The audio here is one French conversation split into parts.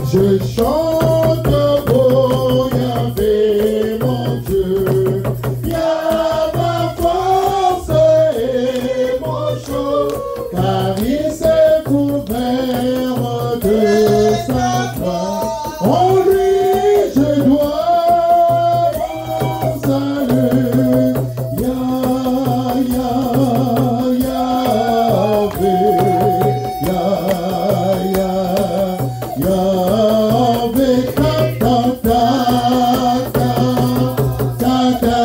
Je chante beau Yahvé mon Dieu, Yahvé ma force et mon chant, car il s'est couvert de sa gloire. En lui je dois mon salut, Yahvé, Yahvé, ta ta ta ta ta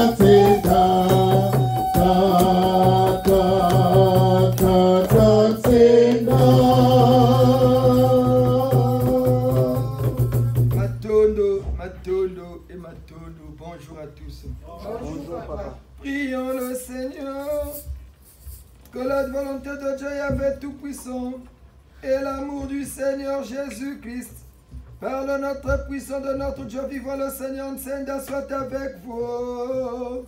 Matondo et Matondo, bonjour à tous. Bonjour papa. Prions le Seigneur, que la volonté de Dieu Yahvé Tout-Puissant et l'amour du Seigneur Jésus-Christ, par le notre puissant de notre Dieu vivant, le Seigneur Nsenda, soit avec vous.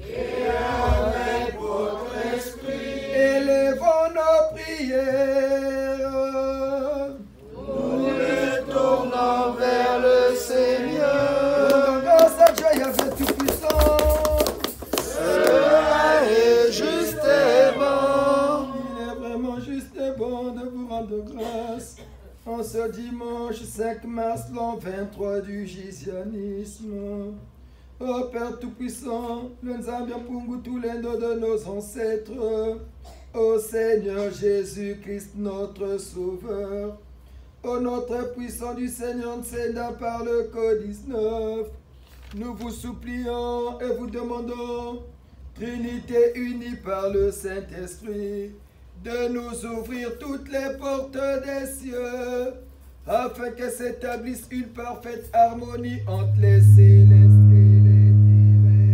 Et avec votre esprit. Élevons nos prières. Nous les tournons vers le Seigneur. Rendons grâce à Dieu Yahvé Tout-Puissant. Cela est juste et bon. Il est vraiment juste et bon de vous rendre grâce en ce dimanche 5 mars, l'an 23 du Gisianisme. Ô Père Tout-Puissant, le Nzambia Pungu tous les noms de nos ancêtres. Ô Seigneur Jésus-Christ, notre Sauveur. Ô notre puissant du Seigneur Nsenda par le Code 19. Nous vous supplions et vous demandons, Trinité unie par le Saint-Esprit, de nous ouvrir toutes les portes des cieux, afin que s'établisse une parfaite harmonie entre les célestes et les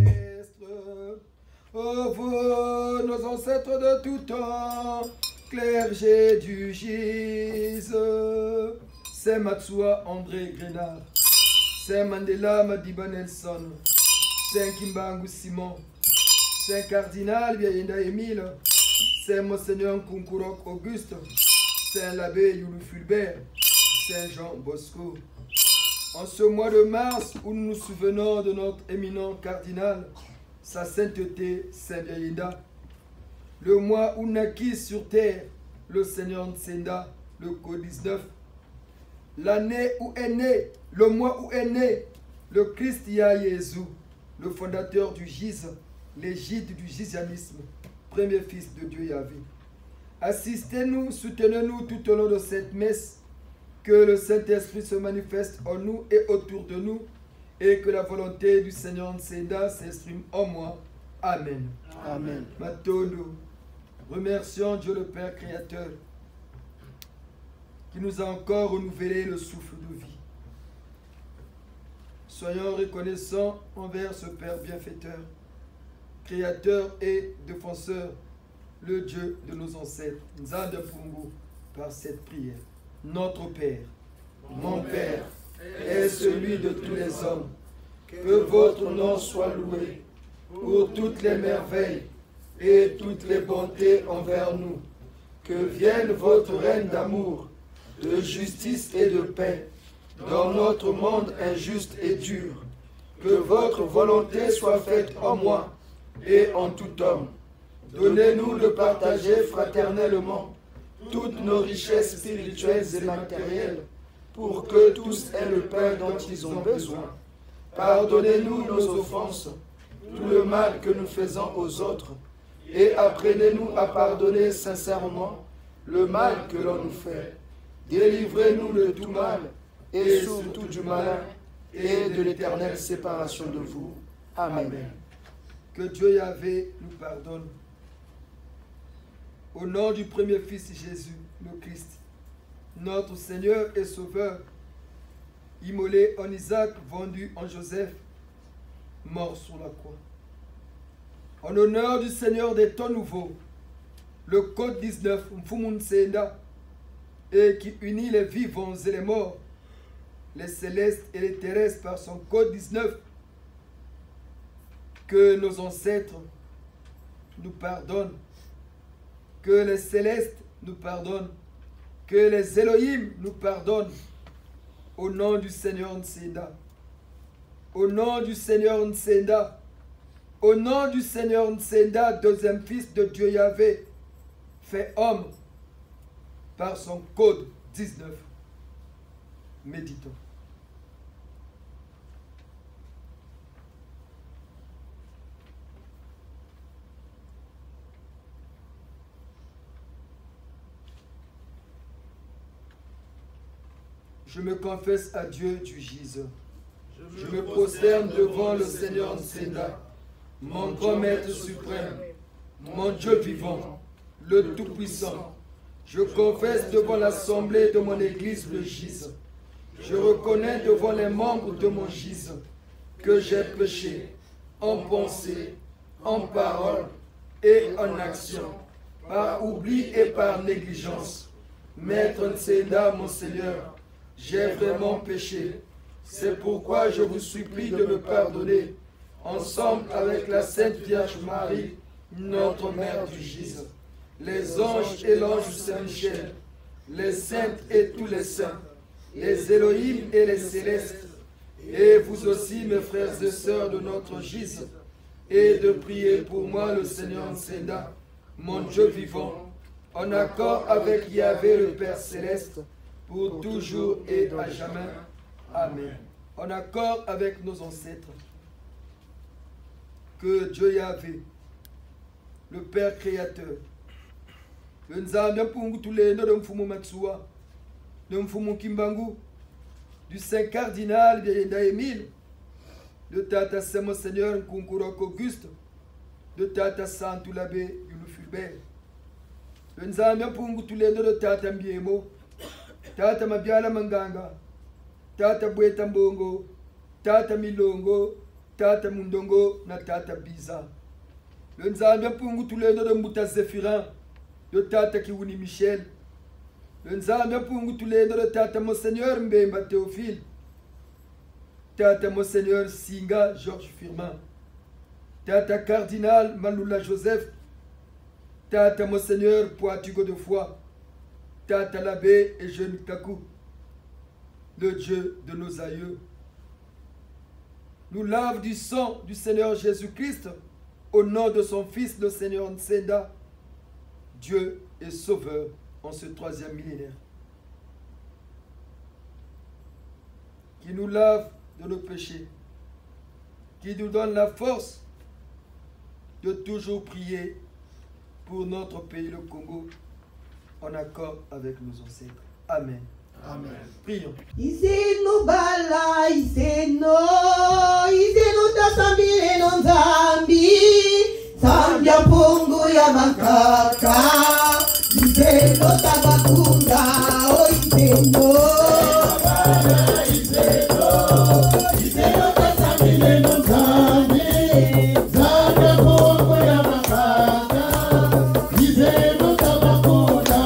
terrestres. Ô vous, nos ancêtres de tout temps, clergé du Gise, Saint Matsua André Grenard, Saint Mandela Madiba Nelson, Saint Kimbangu Simon, Saint Cardinal Biayenda Émile, Saint Monseigneur Kunkurok Auguste, Saint l'abbé Youlou Fulbert, Saint Jean Bosco. En ce mois de mars où nous nous souvenons de notre éminent cardinal, sa sainteté Saint Biayenda, le mois où naquit sur terre le Seigneur Nsenda, le Code 19, l'année où est né, le mois où est né le Christ Jésus, le fondateur du Gise, l'égide du gisianisme, premier fils de Dieu Yahvé. Assistez-nous, soutenez-nous tout au long de cette messe, que le Saint-Esprit se manifeste en nous et autour de nous, et que la volonté du Seigneur Nsenda s'exprime en moi. Amen. Amen. Matondo, remercions Dieu le Père Créateur, qui nous a encore renouvelé le souffle de vie. Soyons reconnaissants envers ce Père bienfaiteur, Créateur et défenseur, le Dieu de nos ancêtres, Nzanda Pungu, par cette prière. Notre Père, mon Père, est celui de tous les hommes. Que votre nom soit loué pour toutes les merveilles et toutes les bontés envers nous. Que vienne votre règne d'amour, de justice et de paix dans notre monde injuste et dur. Que votre volonté soit faite en moi et en tout homme. Donnez-nous de partager fraternellement toutes nos richesses spirituelles et matérielles, pour que tous aient le pain dont ils ont besoin. Pardonnez-nous nos offenses, tout le mal que nous faisons aux autres, et apprenez-nous à pardonner sincèrement le mal que l'on nous fait. Délivrez-nous de tout mal, et surtout du malin, et de l'éternelle séparation de vous. Amen. Que Dieu Yahvé nous pardonne. Au nom du premier Fils Jésus, le Christ, notre Seigneur et Sauveur, immolé en Isaac, vendu en Joseph, mort sur la croix. En honneur du Seigneur des temps nouveaux, le Code 19, Mfumu Nsenda, et qui unit les vivants et les morts, les célestes et les terrestres par son Code 19, que nos ancêtres nous pardonnent, que les célestes nous pardonnent, que les Elohim nous pardonnent, Au nom du Seigneur Nsenda. Au nom du Seigneur Nsenda. Au nom du Seigneur Nsenda, deuxième fils de Dieu Yahvé, fait homme par son code 19. Méditons. Je me confesse à Dieu du giseur. Je me prosterne devant le Seigneur Nsenda, mon grand maître suprême, mon Dieu vivant, le Tout-Puissant. Je confesse devant l'assemblée de mon Église le giseur. Je reconnais devant les membres de mon giseur que j'ai péché en pensée, en parole et en action, par oubli et par négligence. Maître Nsenda, mon Seigneur, j'ai vraiment péché. C'est pourquoi je vous supplie de me pardonner, ensemble avec la Sainte Vierge Marie, notre Mère du giseur, les anges et l'ange Saint-Michel, les saintes et tous les saints, les Élohim et les célestes, et vous aussi, mes frères et sœurs de notre giseur, et de prier pour moi le Seigneur Nsenda, mon Dieu vivant, en accord avec Yahvé le Père céleste, pour toujours et à jamais. Amen. En accord avec nos ancêtres, que Dieu Yahvé, le Père créateur, le Nzambe Mpungu Tulendo de Mfumu Matsua, de Mfumu Kimbangu, du Saint Cardinal de Émile, de Tata Saint Monseigneur Nkunkurok Auguste, de Tata Santou l'abbé Fulbert, le Nzambe Mpungu Tulendo de Tata Mbiemo, Tata Mabiala Manganga, Tata Bweta Mbongo, Tata Milongo, Tata Mundongo, na Tata Biza. Le Nzambe Mpungu Tulendo de Mbuta Zéphirin, de Tata Kiwuni Michel. Le Nzambe Mpungu Tulendo de Tata Monseigneur Mbemba Théophile. Tata Monseigneur Singa Georges Firmin. Tata Cardinal Malula Joseph. Tata Monseigneur Poitou Godefroy. Tata l'abbé et Jeune Kakou, le Dieu de nos aïeux, nous lave du sang du Seigneur Jésus-Christ au nom de son Fils, le Seigneur Nsenda, Dieu et Sauveur en ce troisième millénaire, qui nous lave de nos péchés, qui nous donne la force de toujours prier pour notre pays, le Congo, en accord avec nos ancêtres. Amen. Amen. Prions. Iseno bala, iseno tasambile no nzambi, sambya pongo ya makaka, iseno tabakunda, o iseno tasambile no nzambi, sambya pongo ya makaka, iseno tabakunda.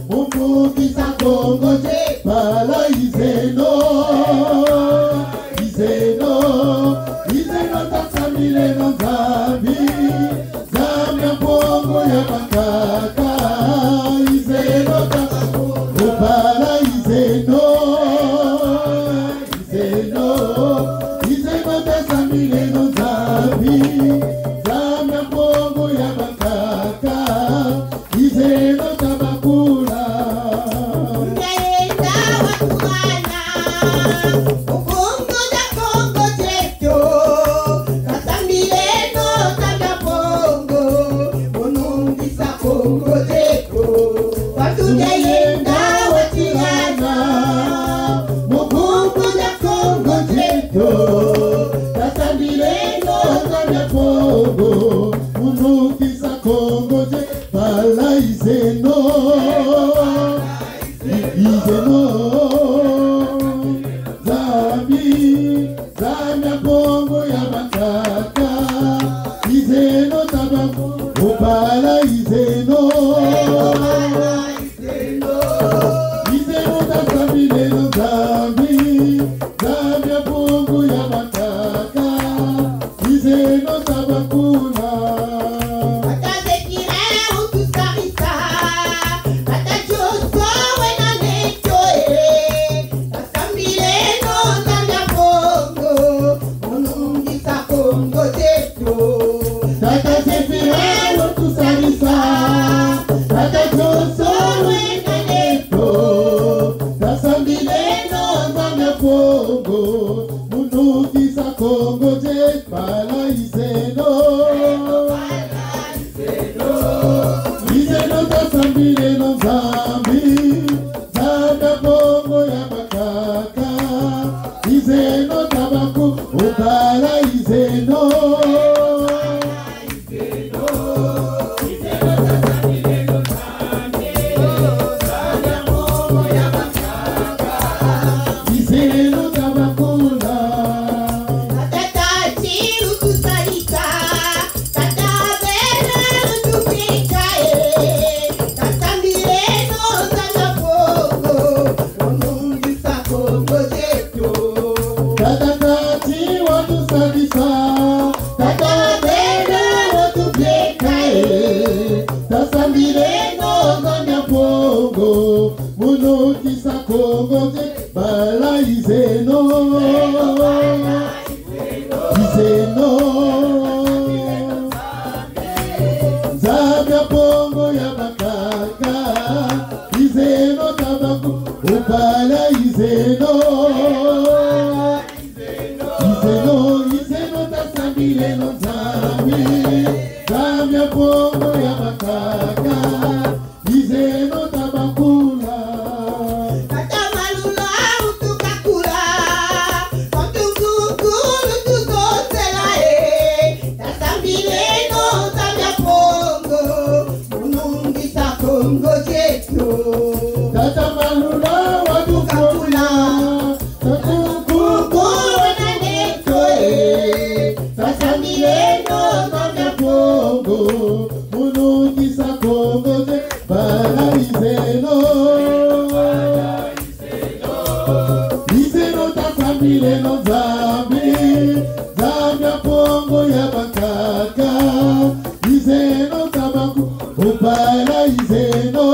Mungu munukisa Kongo te bala izeno izeno izeno tasamile no zambi zambi Kongo ya bakaka izeno tasamile bala izeno izeno izeno tasamile no zambi zambi Kongo ya bakaka izeno tabakula Ngaenda watwana Ukungu da Kongo cheto Kasambileno tanda Kongo Unungisa Kongo cheto Watugayenda watwana Mukungu da Kongo cheto Kasambileno tanda Kongo Unungisa Kongo cheto bala izeno izeno zambi zambi Kongo ya bakaka izeno tabaku bala izeno izeno tasambile no zambi zambi Kongo ya bakaka izeno tabakuna Kongo je bala izeno izeno tasambile no zambi zambi Kongo ya bakaka izeno tabaku bala izeno izeno tabakula Kongo je bala izeno izeno zambi Kongo ya bakaka izeno tabaku bala izeno izeno izeno tasambile no zambi zambi Kongo ya bakaka izeno tabakula Kongo cheto Tata malula wadukula Tatukuku wananeto Tasamileno kanda Kongo Munukisa Kongo je bala izeno izeno tasamileno zambi zambi Kongo ya bakaka izeno tabaku bala izeno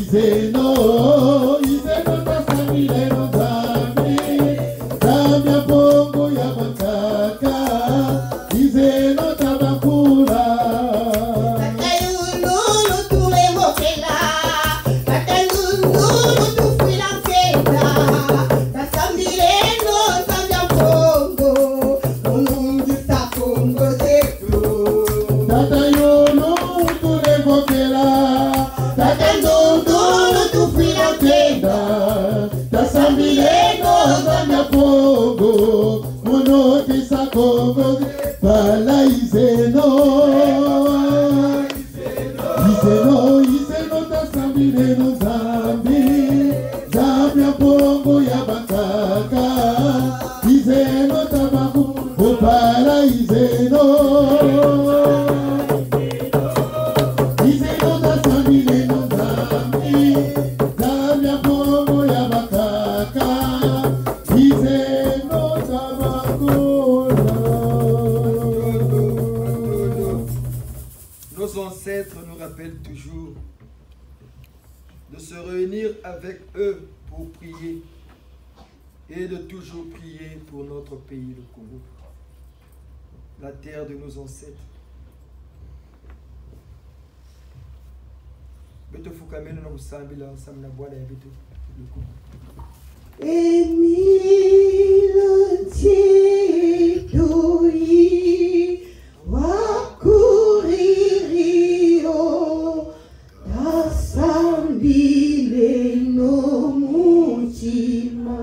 izeno izeno tasamileno zambi zambi Kongo ya bakaka izeno tabakula Katayunulu tulemokela Katayunulu tufilankela Kasambileno zambia Kongo Unungisa Kongo chetu Tata yolo tulevokela Tata ndondolo tufilakenda Tasambileno zambia Kongo Munokisa Kongo bala izeno izeno izeno tasambileno zambi zambia Kongo ya bakaka izeno tabaku bala izeno izeno tasambileno zambi de se réunir avec eux pour prier et de toujours prier pour notre pays, le Congo, la terre de nos ancêtres. Beto fukamelo na kusambila samna bwana ya beto le Congo. Emile Tedoi wakuririo tasambile no mutima.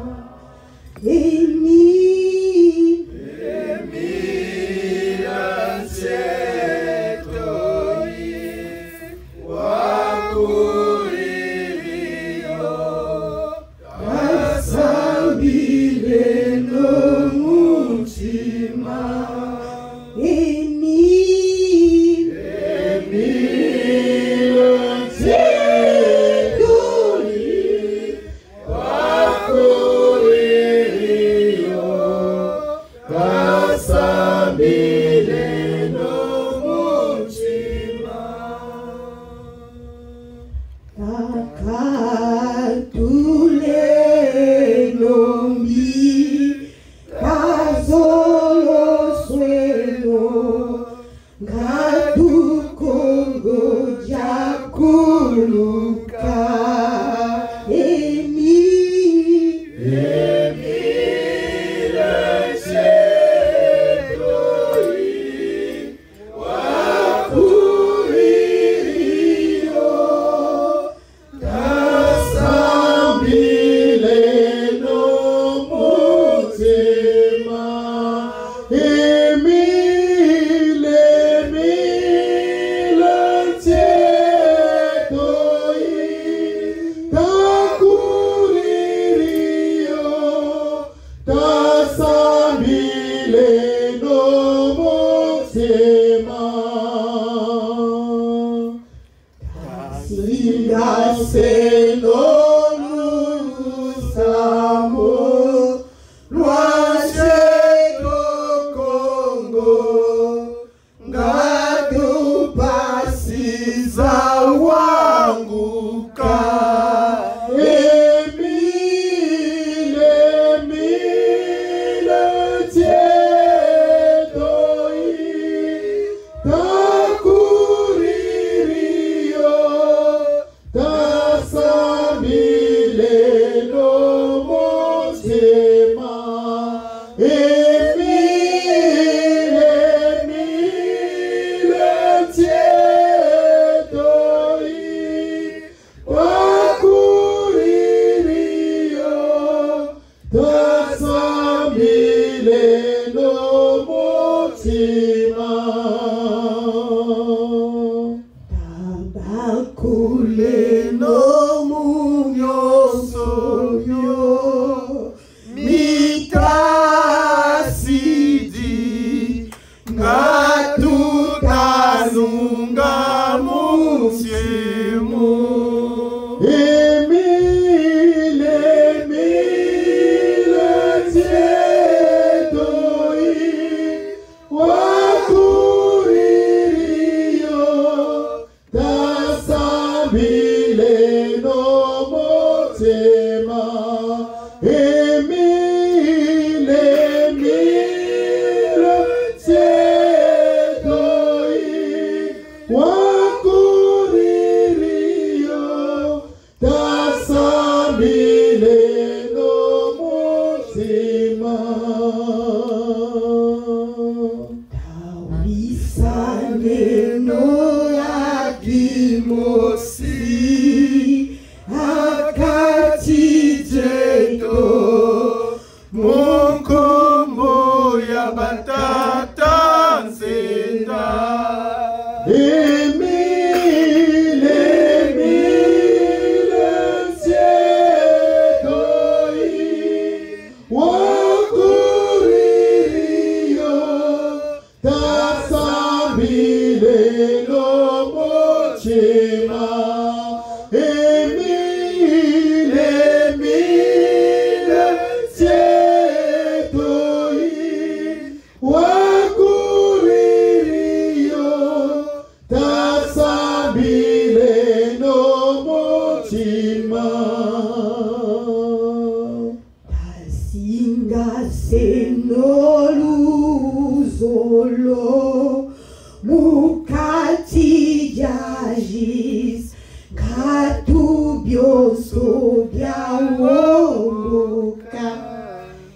byonso byawongoka.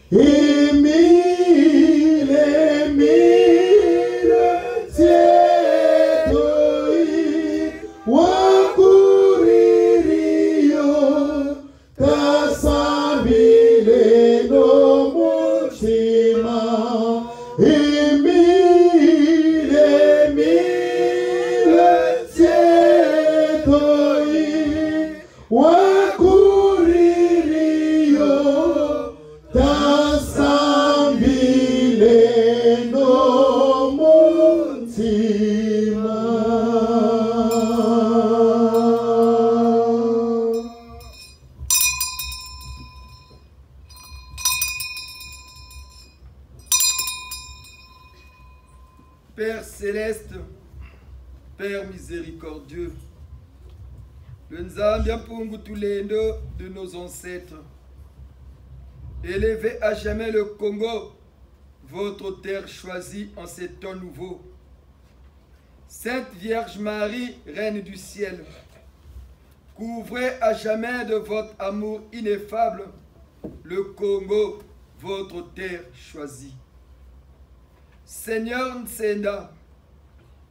Emile, Emile, Tiedoi, Wakuririo, Tasabile no Mutima. Emile, Emile, Tiedoi, Wakuririo, Tasambile no Mutima. Père céleste, Père miséricordieux, le Nzambi Mpungu Tulendo de nos ancêtres, élevez à jamais le Congo, votre terre choisie en ces temps nouveaux. Sainte Vierge Marie, Reine du ciel, couvrez à jamais de votre amour ineffable le Congo, votre terre choisie. Seigneur Nsenda,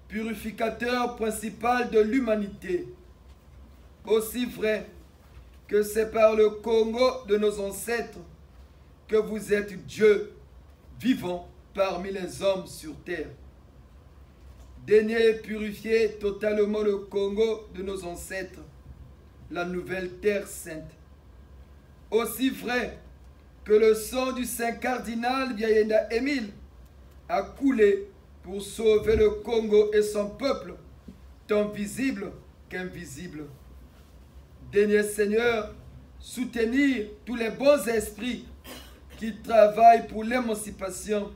purificateur principal de l'humanité, aussi vrai que c'est par le Congo de nos ancêtres que vous êtes Dieu vivant parmi les hommes sur terre. Daignez purifier totalement le Congo de nos ancêtres, la nouvelle terre sainte. Aussi vrai que le sang du Saint Cardinal Biayenda Émile a coulé pour sauver le Congo et son peuple, tant visible qu'invisible. Daignez, Seigneur, soutenir tous les bons esprits qui travaillent pour l'émancipation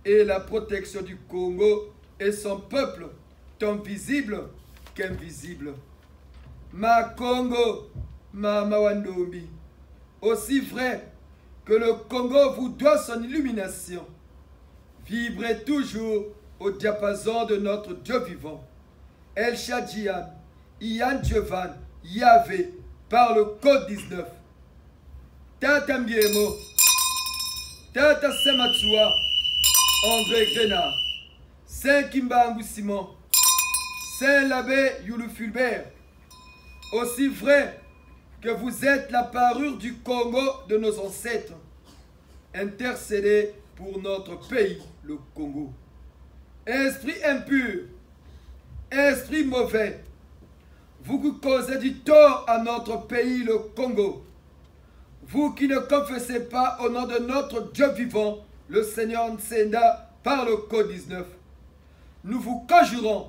et la protection du Congo et son peuple, tant visible qu'invisible. Ma Congo, ma Mawandombi, aussi vrai que le Congo vous doit son illumination, vibrez toujours au diapason de notre Dieu vivant. El Shaddai, Ian Djevan, Yahvé, par le code 19. Tata Mbiemo, Tata Sematsua, André Grenard, Saint Kimbangu Simon, Saint l'abbé Youlou Fulbert, aussi vrai que vous êtes la parure du Congo de nos ancêtres, intercédez pour notre pays, le Congo. Esprit impur, esprit mauvais, vous qui causez du tort à notre pays, le Congo, vous qui ne confessez pas au nom de notre Dieu vivant, le Seigneur Nsenda, par le code 19, nous vous conjurons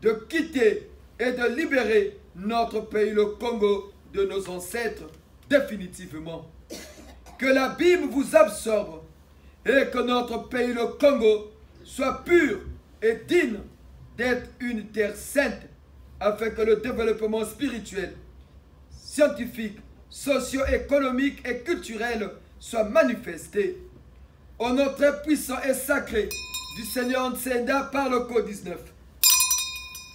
de quitter et de libérer notre pays, le Congo, de nos ancêtres, définitivement. Que l'abîme vous absorbe et que notre pays, le Congo, soit pur et digne d'être une terre sainte, afin que le développement spirituel, scientifique, socio-économique et culturel soit manifesté. Au nom très puissant et sacré du Seigneur Nsenda par le code 19.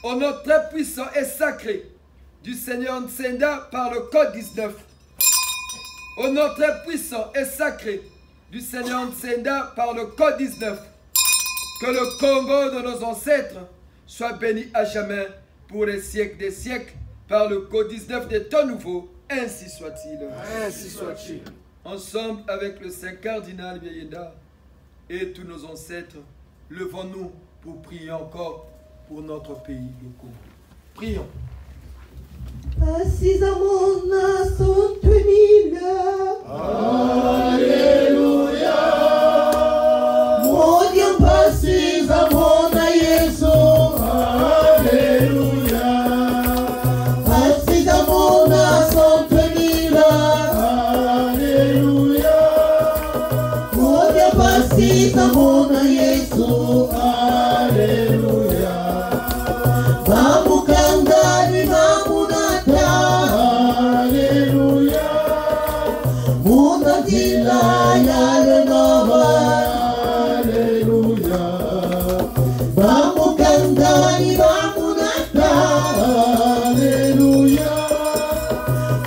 Au nom très puissant et sacré du Seigneur Nsenda par le code 19. Au nom très puissant et sacré du Seigneur Nsenda par le code 19. Que le Congo de nos ancêtres soit béni à jamais pour les siècles des siècles par le code 19 des temps nouveaux. Ainsi soit-il. Ainsi soit-il. Ensemble avec le Saint Cardinal Biayenda et tous nos ancêtres, levons-nous pour prier encore pour notre pays, le Congo. Prions. Assis à mon assomptionne. Alléluia. Mon Dieu, assis à mon Yesu. Alléluia. Assis à mon assomptionne. Alléluia. Mon Dieu, assis à mon Yesu. Alléluia. Vamos cantar e vamos cantar.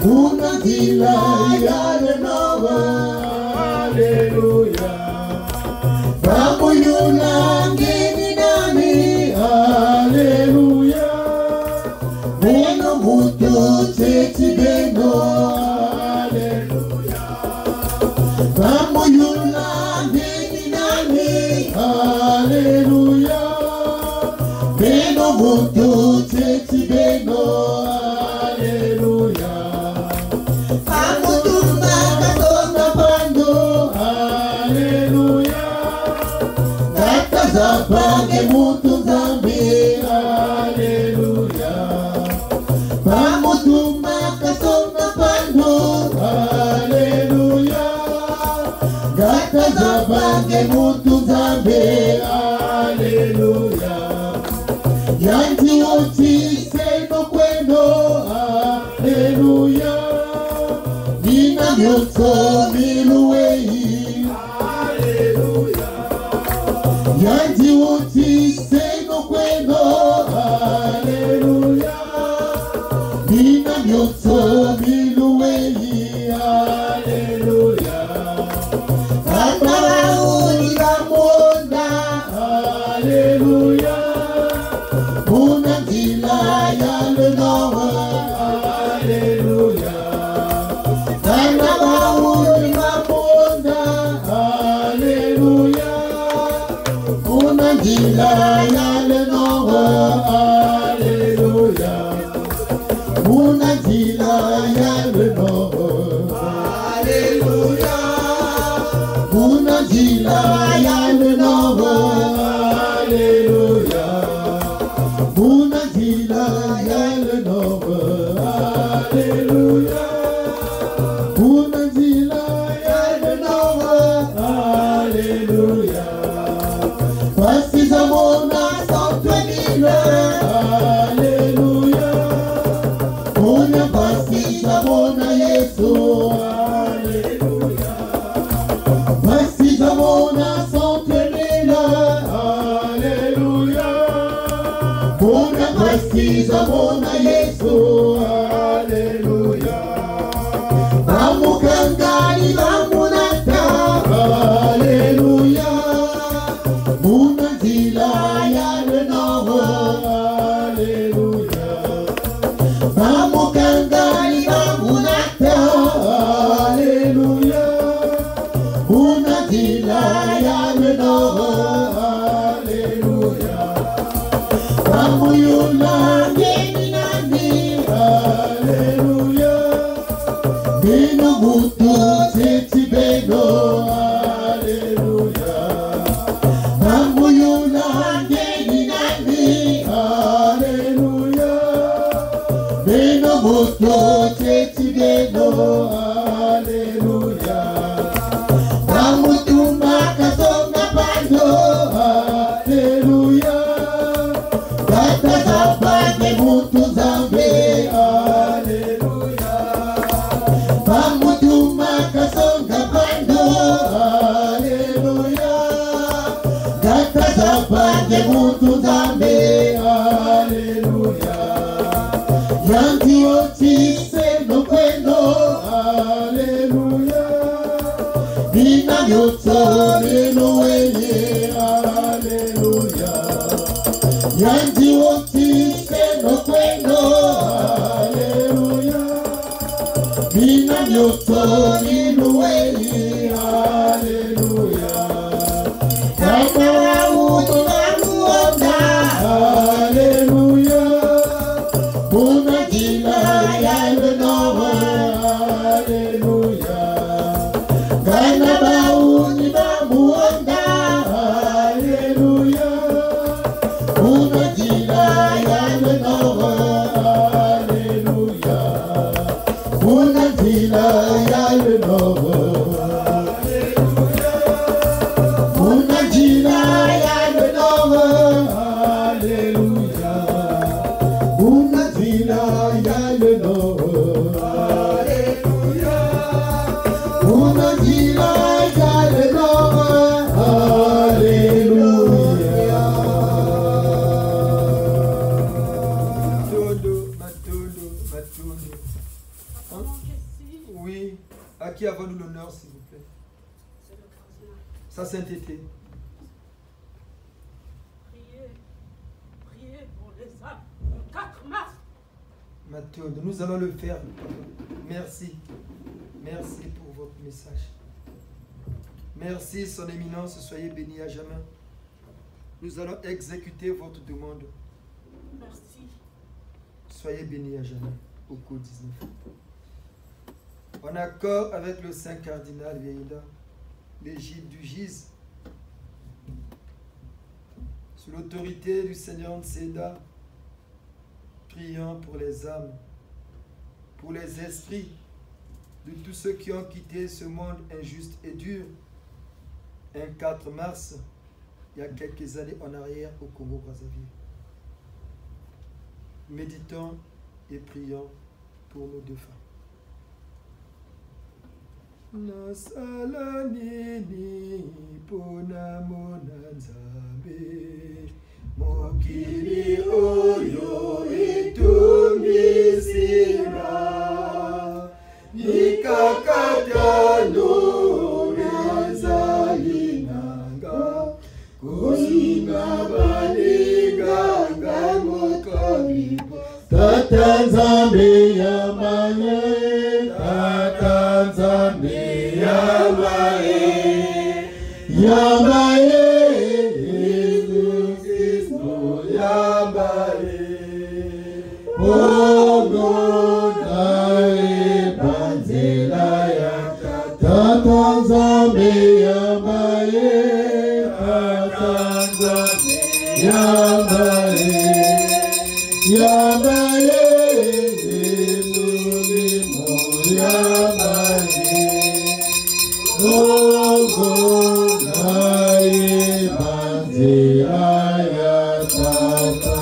Unadila yale nawa, Alléluia. Babu yunangini nani, Alléluia. Beno mutu teti beno, Alléluia. Babu yunangini nani, Alléluia. Beno mutu teti beno, Alléluia. Amutumba katonda pando, Alléluia. Zapange mutu zambi, Alléluia. Bamutumba katonda pando, Alléluia. Gata zapange mutu zambi, Alléluia. Yanti oti seno kwendo, Alléluia. Nina nyoto miluwei, Alléluia. Yanti oti seno kwendo, Alléluia. Nina nyoto miluwei, Alléluia. Akara uni bamonda, Alléluia. Una dila ya le noa, Alléluia. Akara uni bamonda, Alléluia. Una dila ya le noa, Alléluia. Una dila ya le noa, Alléluia. Una dila ya le noa, Alléluia. Una dila ya le noa, Alléluia. Una dila ya le noa, Alléluia. Voici Zamona 120 000, Alléluia. on a voici Zamona Yesu, Alléluia. voici Zamona 120 000, Alléluia. on a voici Zamona Yesu, Alléluia. Bamukangani bamunata, Alléluia. Muna dila ya le noa, Alléluia. Bamukangani bamunata, Alléluia. Una dila ya le noa, Alléluia. Bamuyula ngeni nani, Alléluia. Beno mutu teti beno, Alléluia. Bamuyula ngeni nani, Alléluia. Beno mutu teti beno, Alléluia. Bamutumba katonda pando, Alléluia. Gata zapange mutu zambi, Alléluia. Bamutumba katonda pando, Alléluia. Gata zapange mutu zambi, Alléluia. Yanti oti seno kwendo, Alléluia. Nina nyoto miluweye, Alléluia. Yanti oti seno kwendo, Alléluia. Nina nyoto miluweye, Alléluia. Akara uni bamuonda, Alléluia. Una dila ya le noa, Alléluia. Gana bauni bamuonda, Alléluia. Una dila ya le noa, Alléluia. Una dila ya le noa, Una dila ya le noa, Alléluia. Una dila ya le noa, Alléluia. Una dila ya le noa, Alléluia. Matondo, matondo, matondo. Oui. À qui avons-nous l'honneur, s'il vous plaît? C'est le cardinal. Sa sainteté. Priez pour les âmes. Le 4 mars. Mathilde, nous allons le faire. Merci. Merci pour votre message. Merci, son éminence, soyez bénis à jamais. Nous allons exécuter votre demande. Merci. Soyez bénis à jamais, au cours 19. En accord avec le Saint Cardinal Vieillida, l'égide du GIZ, sous l'autorité du Seigneur Nseda, prions pour les âmes, pour les esprits de tous ceux qui ont quitté ce monde injuste et dur, un 4 mars, il y a quelques années en arrière au Congo-Brazzaville. Méditons et prions pour nos deux femmes. Nasala nini pona mona nzambe mokili oyo etumisina nikakatano ezali nanga kosinga balinganga mokabibo Tata Nzambe yamaye, Tata Nzambe yamaye, yamaye, Yesu Kristo yamaye. Ogo nae banzela ya Tata Nzambe yamaye, Tata Nzambe yamaye. Yamaye, Yesu yamaye, Ogo nae banzela ya Tata.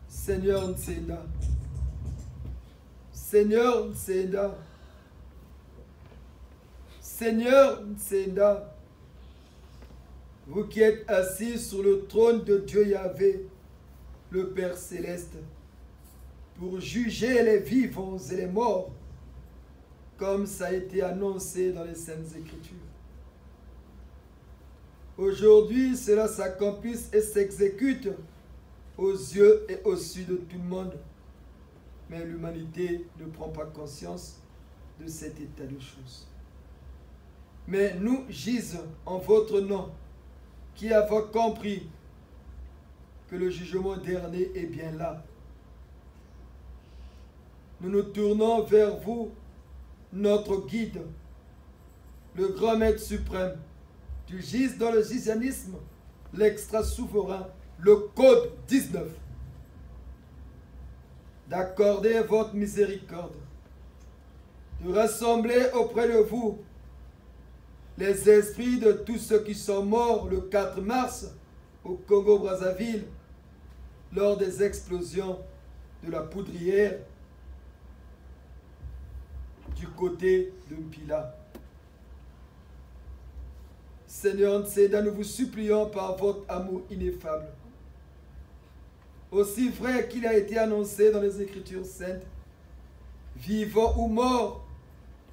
Seigneur Nseda, Seigneur Nseda, Seigneur Nseda, vous qui êtes assis sur le trône de Dieu Yahvé, le Père Céleste, pour juger les vivants et les morts, comme ça a été annoncé dans les Saintes Écritures. Aujourd'hui, cela s'accomplisse et s'exécute aux yeux et aux yeux de tout le monde. Mais l'humanité ne prend pas conscience de cet état de choses. Mais nous gisons en votre nom, qui avons compris que le jugement dernier est bien là. Nous nous tournons vers vous, notre guide, le grand maître suprême du GIZ dans le gizianisme, l'extra-souverain, le code 19. D'accorder votre miséricorde, de rassembler auprès de vous les esprits de tous ceux qui sont morts le 4 mars au Congo-Brazzaville lors des explosions de la poudrière du côté de Mpila. Seigneur Nseda, nous vous supplions par votre amour ineffable, aussi vrai qu'il a été annoncé dans les Écritures saintes, vivants ou morts,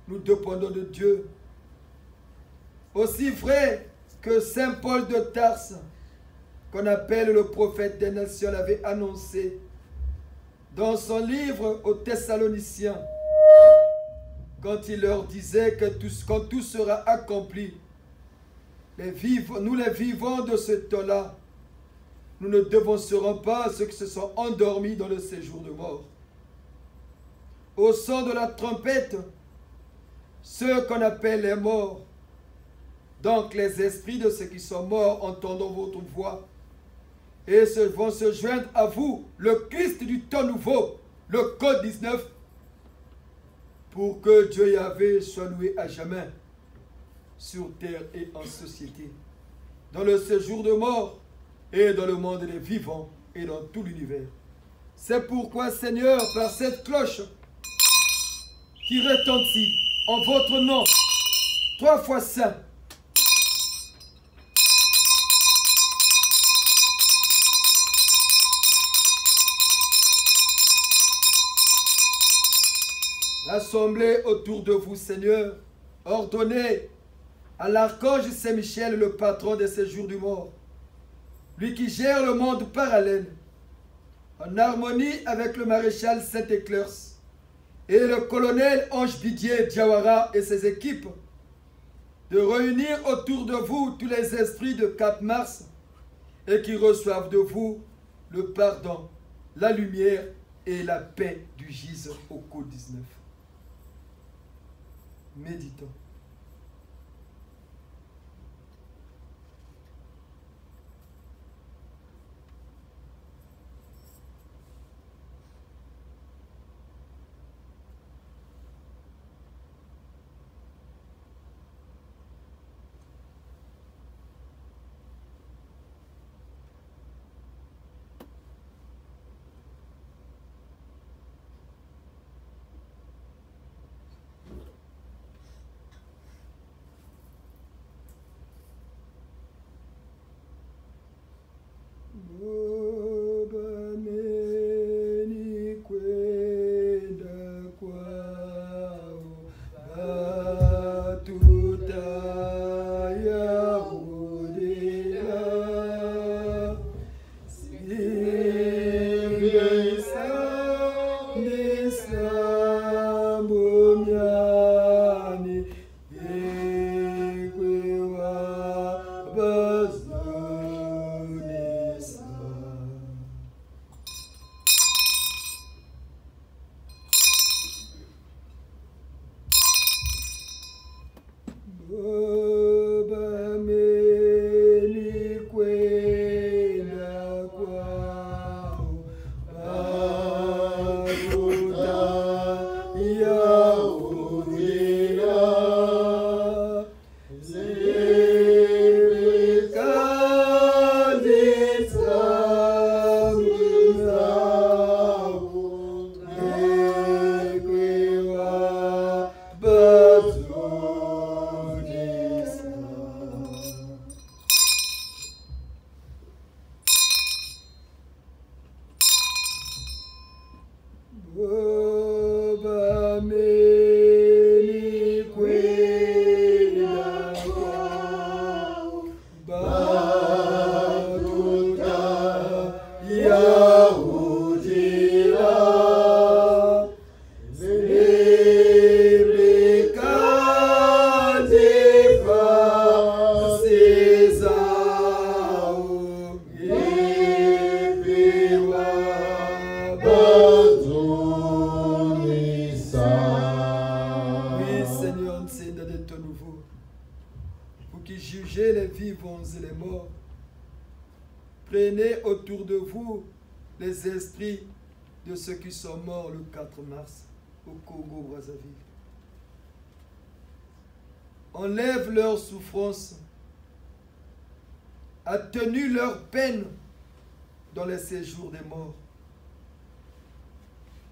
nous dépendons de Dieu. Aussi vrai que Saint Paul de Tarse, qu'on appelle le prophète des nations, l'avait annoncé dans son livre aux Thessaloniciens, quand il leur disait que quand tout sera accompli, nous les vivants de ce temps-là, nous ne devancerons pas ceux qui se sont endormis dans le séjour de mort. Au son de la trompette, ceux qu'on appelle les morts, donc les esprits de ceux qui sont morts entendront votre voix et vont se joindre à vous, le Christ du temps nouveau, le code 19, pour que Dieu Yahvé soit loué à jamais sur terre et en société, dans le séjour de mort et dans le monde des vivants et dans tout l'univers. C'est pourquoi, Seigneur, par cette cloche qui retentit en votre nom, 3 fois saint, rassemblés autour de vous, Seigneur, ordonnez à l'archange Saint-Michel, le patron des séjours du mort, lui qui gère le monde parallèle, en harmonie avec le maréchal Saint-Éclairs et le colonel Ange Bidier Diawara et ses équipes, de réunir autour de vous tous les esprits de 4 mars et qui reçoivent de vous le pardon, la lumière et la paix du gise au code 19. Méditons. Prenez autour de vous les esprits de ceux qui sont morts le 4 mars au Congo-Brazzaville. Enlève leur souffrance, atténue leur peine dans les séjours des morts.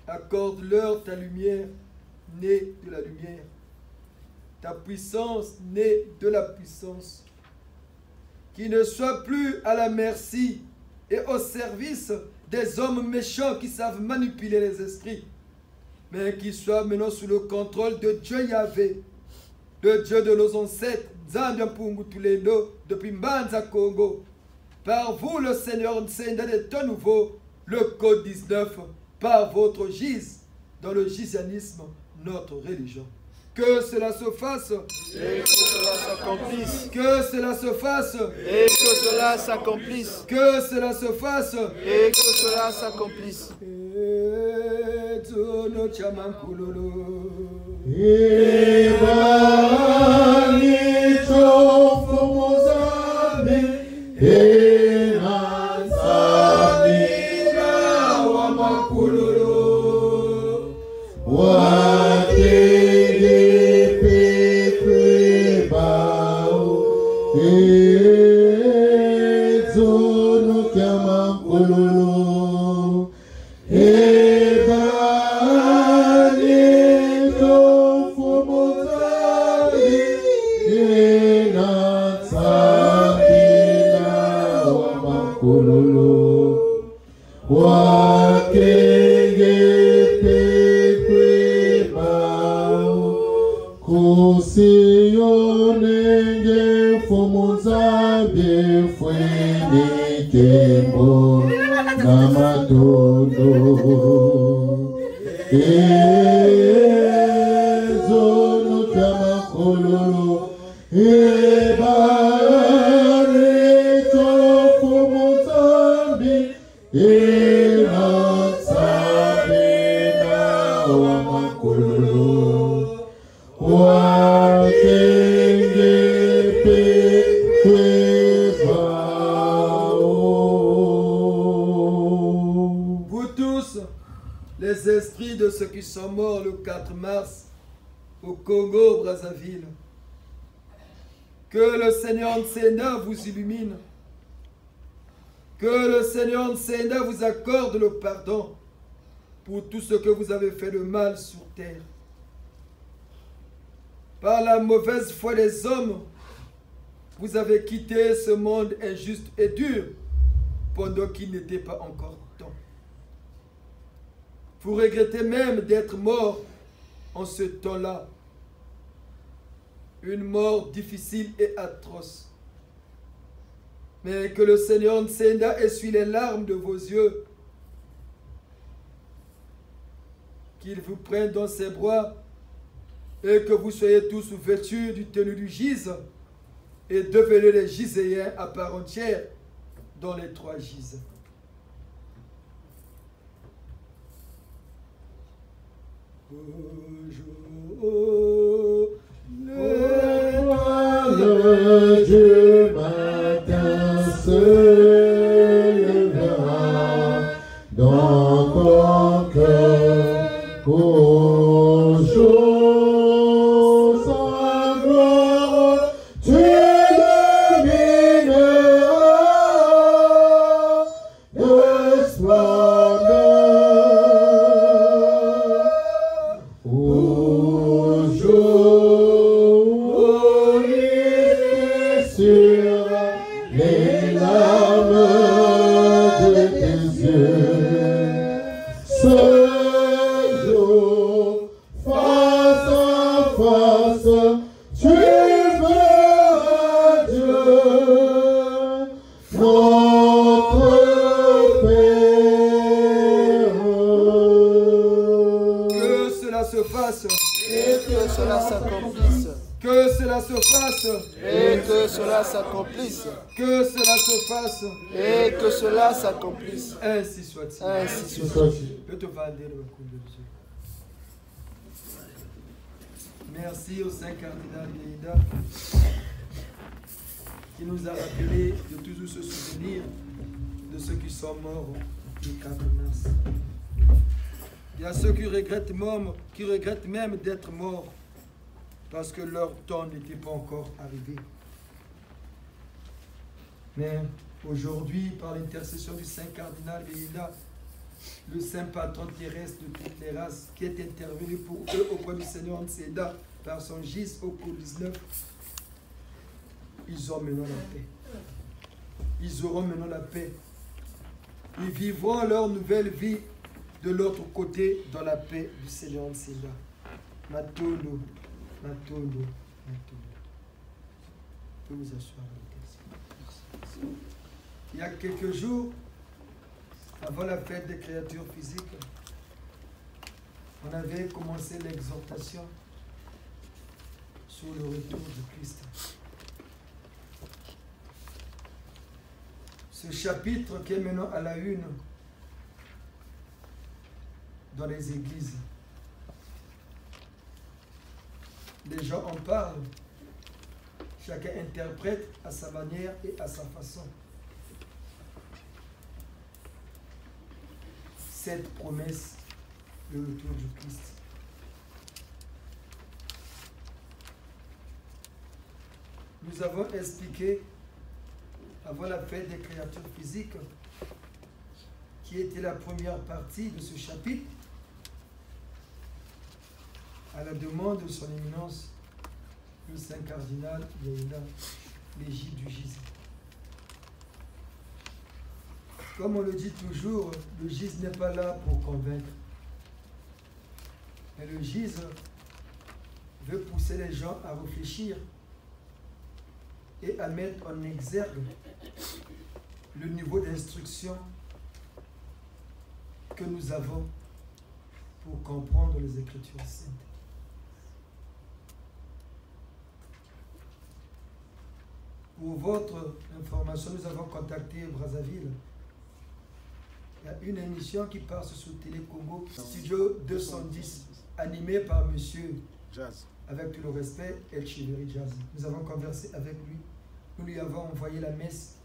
Accorde-leur ta lumière, née de la lumière, ta puissance, née de la puissance, qui ne soit plus à la merci et au service des hommes méchants qui savent manipuler les esprits, mais qui soit maintenant sous le contrôle de Dieu Yahvé, le Dieu de nos ancêtres, Zandiampungu Tulendo, depuis Mbanza Congo. Par vous, le Seigneur Nsenda de ton nouveau, le code 19, par votre gise, dans le gisianisme, notre religion. Que cela se fasse et que cela s'accomplisse. Que cela se fasse et que cela s'accomplisse. Que cela se fasse et que cela s'accomplisse. Wa kenge pe kwe ba Ezono kamakololo ebare tofu mutambi inatsabina wa makololo wakenge pekwevao. Vous tous, les esprits de ceux qui sont morts le 4 mars au Congo, Brazzaville, que le Seigneur Ntsenda vous illumine, que le Seigneur Ntsenda vous accorde le pardon pour tout ce que vous avez fait de mal sur terre. Par la mauvaise foi des hommes, vous avez quitté ce monde injuste et dur pendant qu'il n'était pas encore temps. Vous regrettez même d'être mort en ce temps-là. Une mort difficile et atroce. Mais que le Seigneur Ntsenda essuie les larmes de vos yeux. Qu'il vous prenne dans ses bras et que vous soyez tous vêtus du tenue du gise et devenez les giséens à part entière dans les 3 gises. Le Dieu matin se lèvera dans ton cœur, ô jour sans gloire, tu illumineras de splendeur, ô jour sur les larmes de tes yeux. Ce jour, face à face, tu verras Dieu, notre Père. Que cela se fasse. Et que cela s'accomplisse. Que cela se fasse. Et que cela s'accomplisse. Que cela se fasse. Et que cela s'accomplisse. Ainsi soit-il. Ainsi soit-il. Je te valide le coup de Dieu. Merci au Saint Cardinal Guéida qui nous a rappelé de toujours se souvenir de ceux qui sont morts le 4 mars. Il y a ceux qui regrettent même d'être morts parce que leur temps n'était pas encore arrivé. Mais aujourd'hui, par l'intercession du Saint Cardinal Guéida, le Saint Patron terrestre de toutes les races, qui est intervenu pour eux auprès du Seigneur Ntsenda par son gis au Covid-19, ils ont maintenant la paix. Ils auront maintenant la paix. Ils vivront leur nouvelle vie de l'autre côté dans la paix du Seigneur Ntsenda. Matondo, Matondo, Matondo. Je peux vous asseoir avec elle. Il y a quelques jours, avant la fête des créatures physiques, on avait commencé l'exhortation sur le retour du Christ. Ce chapitre qui est maintenant à la une dans les églises. Les gens en parlent, chacun interprète à sa manière et à sa façon cette promesse, le retour du Christ. Nous avons expliqué avant la fête des créatures physiques, qui était la première partie de ce chapitre, à la demande de son éminence, le Saint Cardinal Guéida, l'égide du gis. Comme on le dit toujours, le gis n'est pas là pour convaincre. Mais le gis veut pousser les gens à réfléchir et à mettre en exergue le niveau d'instruction que nous avons pour comprendre les Écritures saintes. Pour votre information, nous avons contacté Brazzaville. Il y a une émission qui passe sur Télé Congo, Studio 210, animée par monsieur Jazz. Avec tout le respect, El Chiveri Jazz. Nous avons conversé avec lui. Nous lui avons envoyé la messe.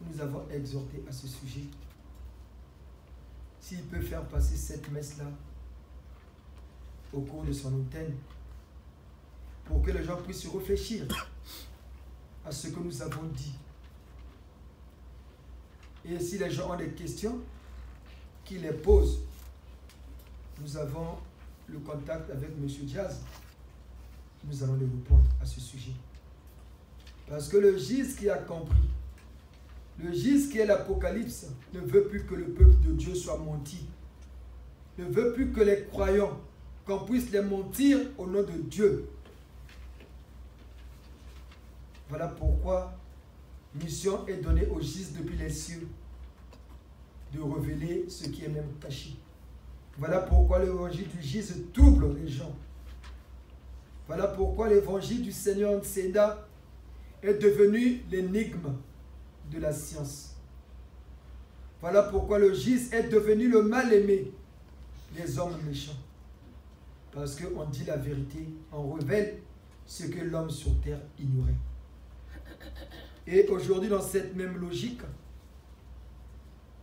Nous avons exhorté à ce sujet. S'il peut faire passer cette messe-là au cours de son antenne, pour que les gens puissent réfléchir à ce que nous avons dit. Et si les gens ont des questions, qu'ils les posent. Nous avons le contact avec M. Jazz. Nous allons les répondre à ce sujet. Parce que le Gis qui a compris, le Gis qui est l'Apocalypse, ne veut plus que le peuple de Dieu soit menti. Ne veut plus que les croyants, qu'on puisse les mentir au nom de Dieu. Voilà pourquoi mission est donnée au Gis depuis les cieux de révéler ce qui est même caché. Voilà pourquoi l'évangile du Gis trouble les gens. Voilà pourquoi l'évangile du Seigneur Nseda est devenu l'énigme de la science. Voilà pourquoi le Gis est devenu le mal-aimé des hommes méchants. Parce qu'on dit la vérité, on révèle ce que l'homme sur terre ignorait. Et aujourd'hui, dans cette même logique,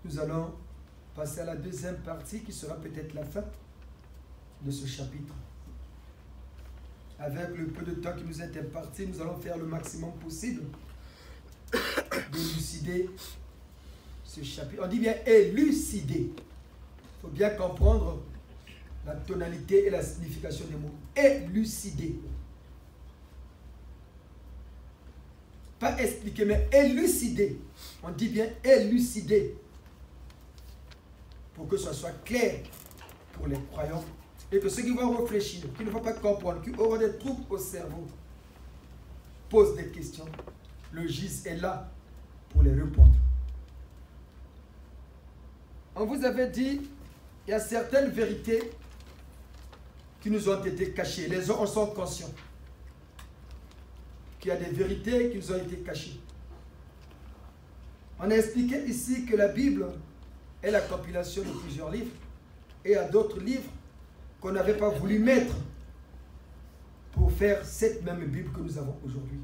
nous allons passer à la deuxième partie qui sera peut-être la fin de ce chapitre. Avec le peu de temps qui nous est imparti, nous allons faire le maximum possible d'élucider ce chapitre. On dit bien élucider. Il faut bien comprendre la tonalité et la signification des mots. Élucider. Pas expliquer, mais élucider. On dit bien élucider. Pour que ce soit clair pour les croyants. Et que ceux qui vont réfléchir, qui ne vont pas comprendre, qui auront des troubles au cerveau, posent des questions. Le Gis est là pour les répondre. On vous avait dit, il y a certaines vérités qui nous ont été cachées. Les gens en sont conscients. Qu'il y a des vérités qui nous ont été cachées. On a expliqué ici que la Bible est la compilation de plusieurs livres et il y a d'autres livres qu'on n'avait pas voulu mettre pour faire cette même Bible que nous avons aujourd'hui.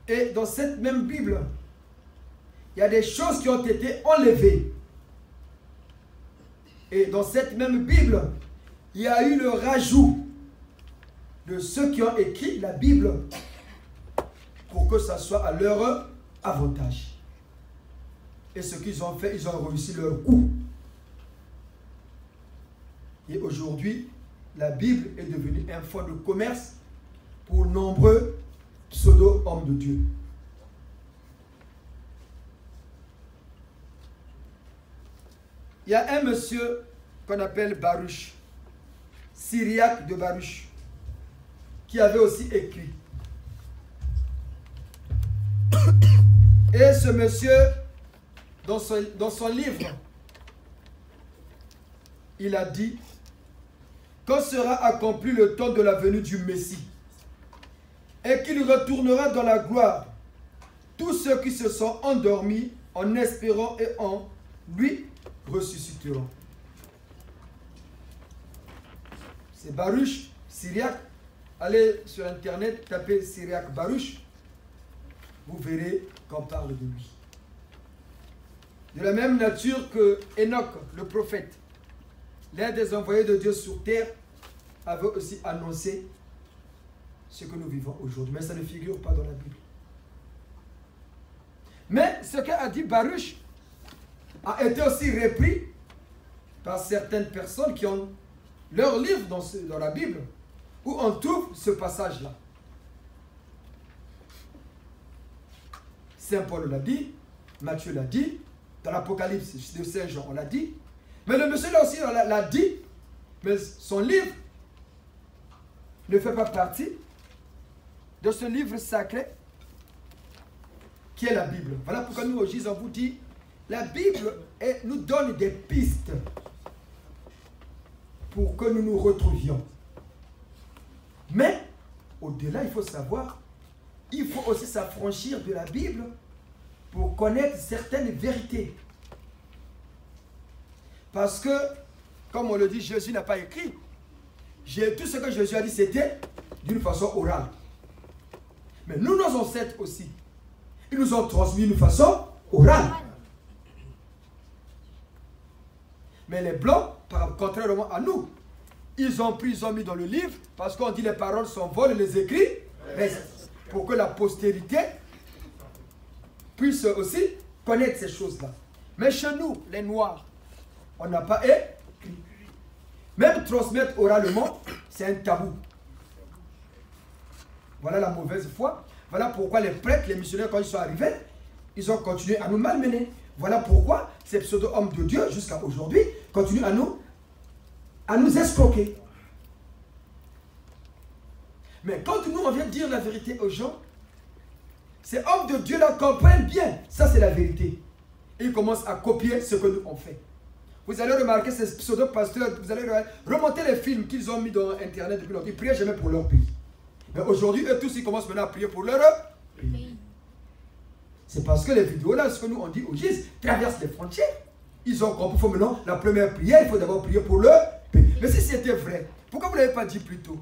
Et dans cette même Bible, il y a des choses qui ont été enlevées. Et dans cette même Bible, il y a eu le rajout de ceux qui ont écrit la Bible pour que ça soit à leur avantage. Et ce qu'ils ont fait, ils ont réussi leur coup. Et aujourd'hui, la Bible est devenue un fonds de commerce pour nombreux pseudo-hommes de Dieu. Il y a un monsieur qu'on appelle Baruch, Syriaque de Baruch, qui avait aussi écrit. Et ce monsieur, dans son livre, il a dit: quand sera accompli le temps de la venue du Messie, et qu'il retournera dans la gloire, tous ceux qui se sont endormis en espérant et en lui ressusciteront. C'est Baruch, Syriaque. Allez sur internet, tapez Syriaque Baruch, vous verrez qu'on parle de lui. De la même nature que Enoch, le prophète, l'un des envoyés de Dieu sur terre, avait aussi annoncé ce que nous vivons aujourd'hui. Mais ça ne figure pas dans la Bible. Mais ce qu'a dit Baruch a été aussi repris par certaines personnes qui ont leur livre dans la Bible, où on trouve ce passage-là. Saint Paul l'a dit, Matthieu l'a dit, dans l'Apocalypse de Saint Jean, on l'a dit. Mais le monsieur là aussi, l'a dit, mais son livre ne fait pas partie de ce livre sacré qui est la Bible. Voilà pourquoi nous, au GIS, on vous dit, la Bible nous donne des pistes que nous nous retrouvions. Mais, au-delà, il faut savoir, il faut aussi s'affranchir de la Bible pour connaître certaines vérités. Parce que, comme on le dit, Jésus n'a pas écrit. Tout ce que Jésus a dit, c'était d'une façon orale. Mais nous, nos ancêtres aussi, ils nous ont transmis d'une façon orale. Mais les Blancs, contrairement à nous, ils ont mis dans le livre, parce qu'on dit les paroles s'envolent et les écrits restent. Pour que la postérité puisse aussi connaître ces choses-là. Mais chez nous, les Noirs, on n'a pas écrit. Même transmettre oralement, c'est un tabou. Voilà la mauvaise foi. Voilà pourquoi les prêtres, les missionnaires, quand ils sont arrivés, ils ont continué à nous malmener. Voilà pourquoi ces pseudo-hommes de Dieu, jusqu'à aujourd'hui, continuent à nous escroquer. Mais quand nous, on vient dire la vérité aux gens, ces hommes de Dieu-là comprennent bien. Ça, c'est la vérité. Et ils commencent à copier ce que nous on fait. Vous allez remarquer ces pseudo-pasteurs, vous allez remonter les films qu'ils ont mis dans Internet depuis longtemps. Ils ne priaient jamais pour leur pays. Mais aujourd'hui, eux tous, ils commencent maintenant à prier pour leur pays. C'est parce que les vidéos là, ce que nous on dit au GIS, traversent les frontières. Ils ont compris, il faut maintenant, la première prière, il faut d'abord prier pour le pays. Mais si c'était vrai, pourquoi vous ne l'avez pas dit plus tôt?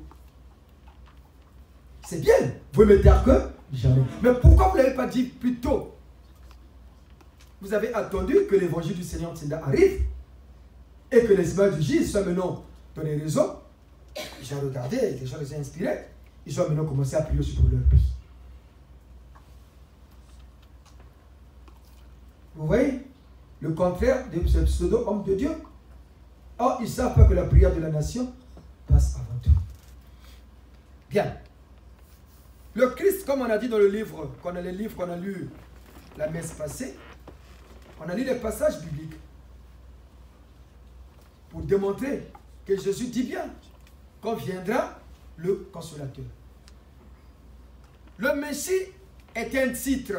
C'est bien, vous me dire que jamais. Mais pourquoi vous ne l'avez pas dit plus tôt? Vous avez attendu que l'évangile du Seigneur Tsinda arrive et que les images du GIS soient maintenant dans les réseaux. J'ai regardé, les gens les ont inspirés. Ils ont maintenant commencé à prier aussi pour leur pays. Vous voyez le contraire de ce pseudo-homme de Dieu. Or, ils ne savent pas que la prière de la nation passe avant tout. Bien. Le Christ, comme on a dit dans le livre, qu'on a lu la messe passée, on a lu les passages bibliques pour démontrer que Jésus dit bien qu'on viendra le consolateur. Le Messie est un titre.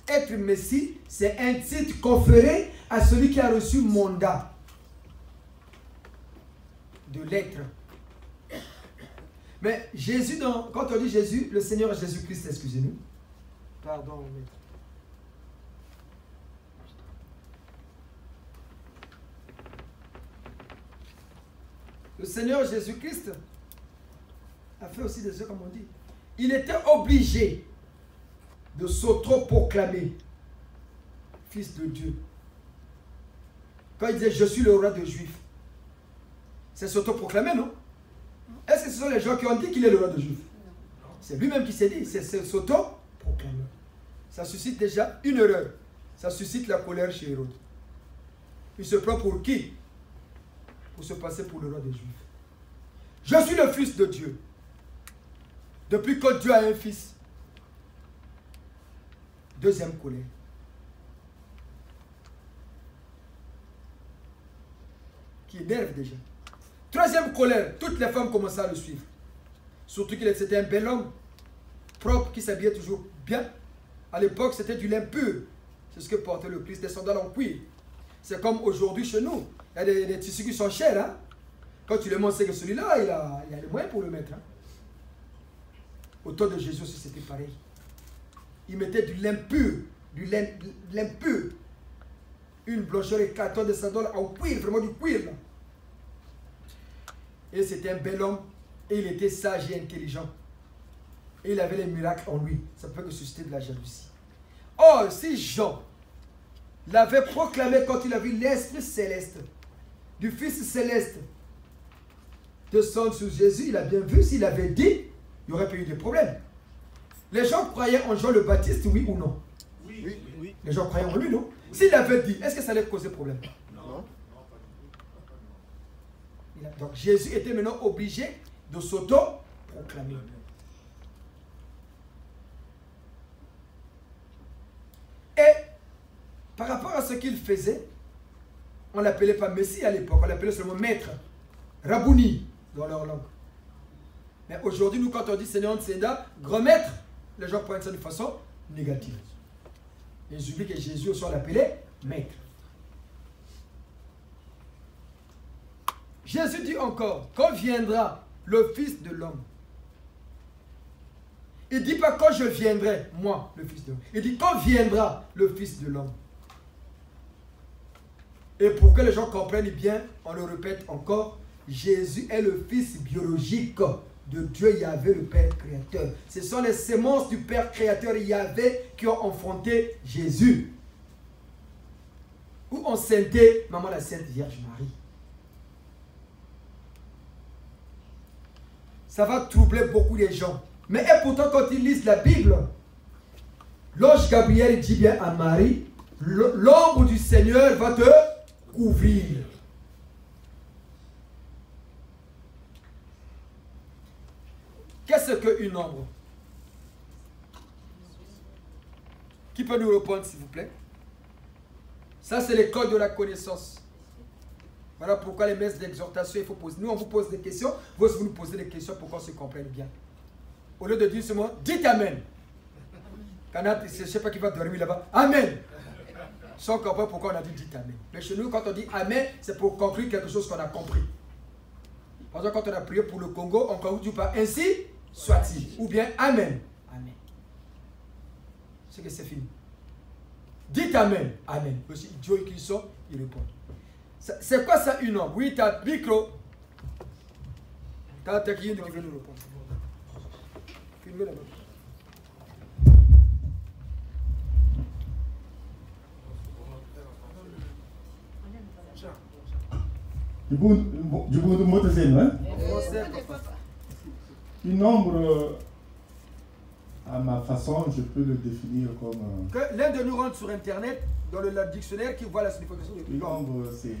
Être Messie, c'est un titre conféré à celui qui a reçu mandat de l'être. Mais Jésus, quand on dit Jésus, le Seigneur Jésus-Christ, excusez-nous. Pardon, maître. Le Seigneur Jésus-Christ a fait aussi des œuvres, comme on dit. Il était obligé de s'auto-proclamer fils de Dieu. Quand il disait « Je suis le roi des Juifs », c'est s'auto-proclamer, non? Est-ce que ce sont les gens qui ont dit qu'il est le roi des Juifs? C'est lui-même qui s'est dit, c'est s'auto-proclamer. Ça suscite déjà une erreur. Ça suscite la colère chez Hérode. Il se prend pour qui? Pour se passer pour le roi des Juifs. Je suis le fils de Dieu. Depuis que Dieu a un fils. Deuxième colère. Qui énerve déjà. Troisième colère, toutes les femmes commençaient à le suivre. Surtout qu'il était un bel homme, propre, qui s'habillait toujours bien. À l'époque, c'était du lin pur. C'est ce que portait le Christ, des sandales en cuir. C'est comme aujourd'hui chez nous. Il y a des tissus qui sont chers. Hein? Quand tu le montres, c'est que celui-là, il a les moyens pour le mettre. Hein? Au temps de Jésus aussi, c'était pareil. Il mettait du lin pur. Du lin pur. Une blancheur éclatante de sandales en cuir, vraiment du cuir. Là. Et c'était un bel homme. Et il était sage et intelligent. Et il avait les miracles en lui. Ça peut que susciter de la jalousie. Or, si Jean l'avait proclamé quand il a vu l'Esprit céleste, du Fils céleste, descendre sur Jésus, il a bien vu, s'il avait dit, il n'y aurait pas eu de problème. Les gens croyaient en Jean le Baptiste, oui ou non? Oui, oui. Les gens croyaient en lui, non? S'il avait dit, est-ce que ça allait causer problème? Non. Donc Jésus était maintenant obligé de s'auto-proclamer. Et par rapport à ce qu'il faisait, on ne l'appelait pas Messie à l'époque, on l'appelait seulement maître, Rabouni dans leur langue. Mais aujourd'hui, nous, quand on dit Seigneur Nsenda, grand maître, les gens prennent ça de façon négative. Ils oublient que Jésus aussi on l'appelait maître. Jésus dit encore, quand viendra le Fils de l'homme, il ne dit pas quand je viendrai, moi, le Fils de l'homme. Il dit quand viendra le Fils de l'homme. Et pour que les gens comprennent bien, on le répète encore, Jésus est le Fils biologique de Dieu Yahvé, le Père créateur. Ce sont les semences du Père créateur Yahvé qui ont enfanté Jésus. Ou enceinté maman la Sainte Vierge Marie. Ça va troubler beaucoup les gens. Mais et pourtant, quand ils lisent la Bible, l'ange Gabriel dit bien à Marie, l'ombre du Seigneur va te couvrir. Qu'est-ce qu'une ombre? Qui peut nous répondre, s'il vous plaît? Ça, c'est l'école de la connaissance. Voilà pourquoi les messes d'exhortation, il faut poser. Nous, on vous pose des questions, vous aussi, vous nous posez des questions pour qu'on se comprenne bien. Au lieu de dire seulement, dites Amen. Quand je ne sais pas qui va dormir là-bas, Amen. Sans comprendre pourquoi on a dit dites Amen. Mais chez nous, quand on dit Amen, c'est pour conclure quelque chose qu'on a compris. Par exemple, quand on a prié pour le Congo, on conclut par ainsi soit-il. Ou bien Amen. Amen. C'est que c'est fini. Dites Amen. Amen. Aussi, Dieu qui sort, il répond. C'est quoi ça une ombre? Oui, tu as le micro. Tu as quelqu'un qui veut nous répondre. Filmez là-bas. Du coup, hein? Une ombre, à ma façon, je peux le définir comme... Que l'un de nous rentre sur Internet, dans le dictionnaire, qui voit la signification de une ombre, c'est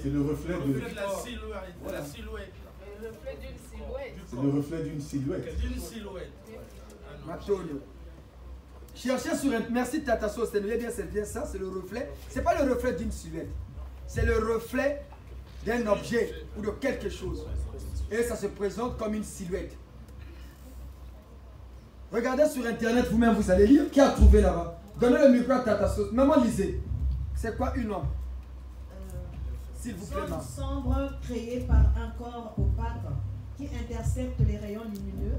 le reflet de... la silhouette. Le reflet d'une silhouette. C'est le reflet d'une silhouette. D'une silhouette. Matolio. Cherchez sur Internet. Merci Tata Sos, c'est bien ça, c'est le reflet. C'est pas le reflet d'une silhouette. C'est le reflet d'un objet ou de quelque chose. Et ça se présente comme une silhouette. Regardez sur Internet vous-même, vous allez lire. Qui a trouvé là-bas? Donnez le micro à Tata Sos. Maman, lisez. C'est quoi une ombre? S'il vous plaît, maman. Zone sombre créée par un corps opaque qui intercepte les rayons lumineux,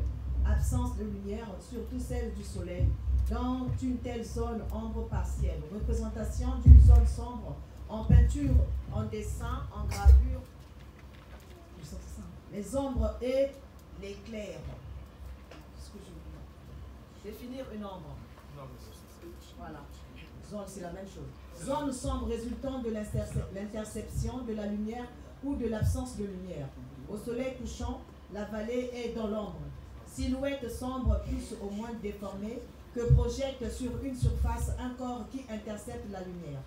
absence de lumière, surtout celle du soleil, dans une telle zone ombre partielle. Représentation d'une zone sombre en peinture, en dessin, en gravure. Les ombres et l'éclair. Ce que je veux dire. Définir une ombre. Voilà. Zone, c'est la même chose. Zone sombre résultant de l'interception de la lumière ou de l'absence de lumière. Au soleil couchant, la vallée est dans l'ombre. Silhouette sombre plus ou moins déformée que projette sur une surface un corps qui intercepte la lumière.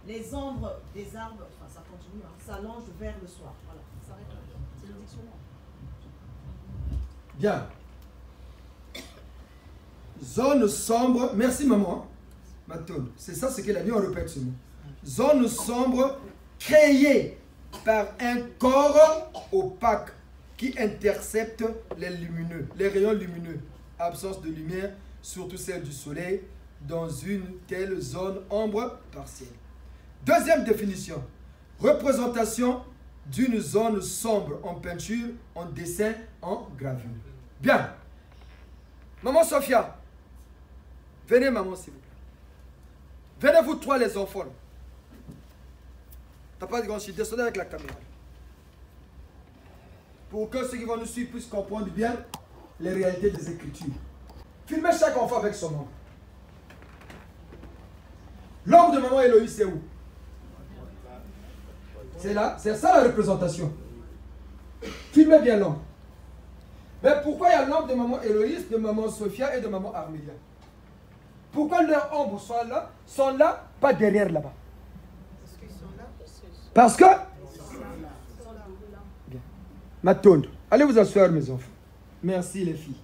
Les ombres des arbres, enfin ça continue, s'allongent vers le soir. Voilà, ça s'arrête là. C'est le dictionnaire. Bien. Zone sombre. Merci maman. Matone. C'est ça ce qu'elle a dit, on répète ce mot. Zone sombre créée par un corps opaque qui intercepte les rayons lumineux. Absence de lumière, surtout celle du soleil, dans une telle zone ombre partielle. Deuxième définition. Représentation d'une zone sombre en peinture, en dessin, en gravure. Bien. Maman Sophia. Venez maman s'il vous plaît. Venez vous trois les enfants. T'as pas de grand chien, descendez avec la caméra. Pour que ceux qui vont nous suivre puissent comprendre bien les réalités des Écritures. Filmez chaque enfant avec son nom. L'ombre de maman Héloïse, c'est où? C'est là, c'est ça la représentation. Filmez bien l'ombre. Mais pourquoi il y a l'ombre de maman Héloïse, de maman Sophia et de maman Armélia? Pourquoi leurs ombres sont là, pas derrière là-bas? Parce que... Bien. Matonde, allez vous asseoir mes enfants. Merci les filles.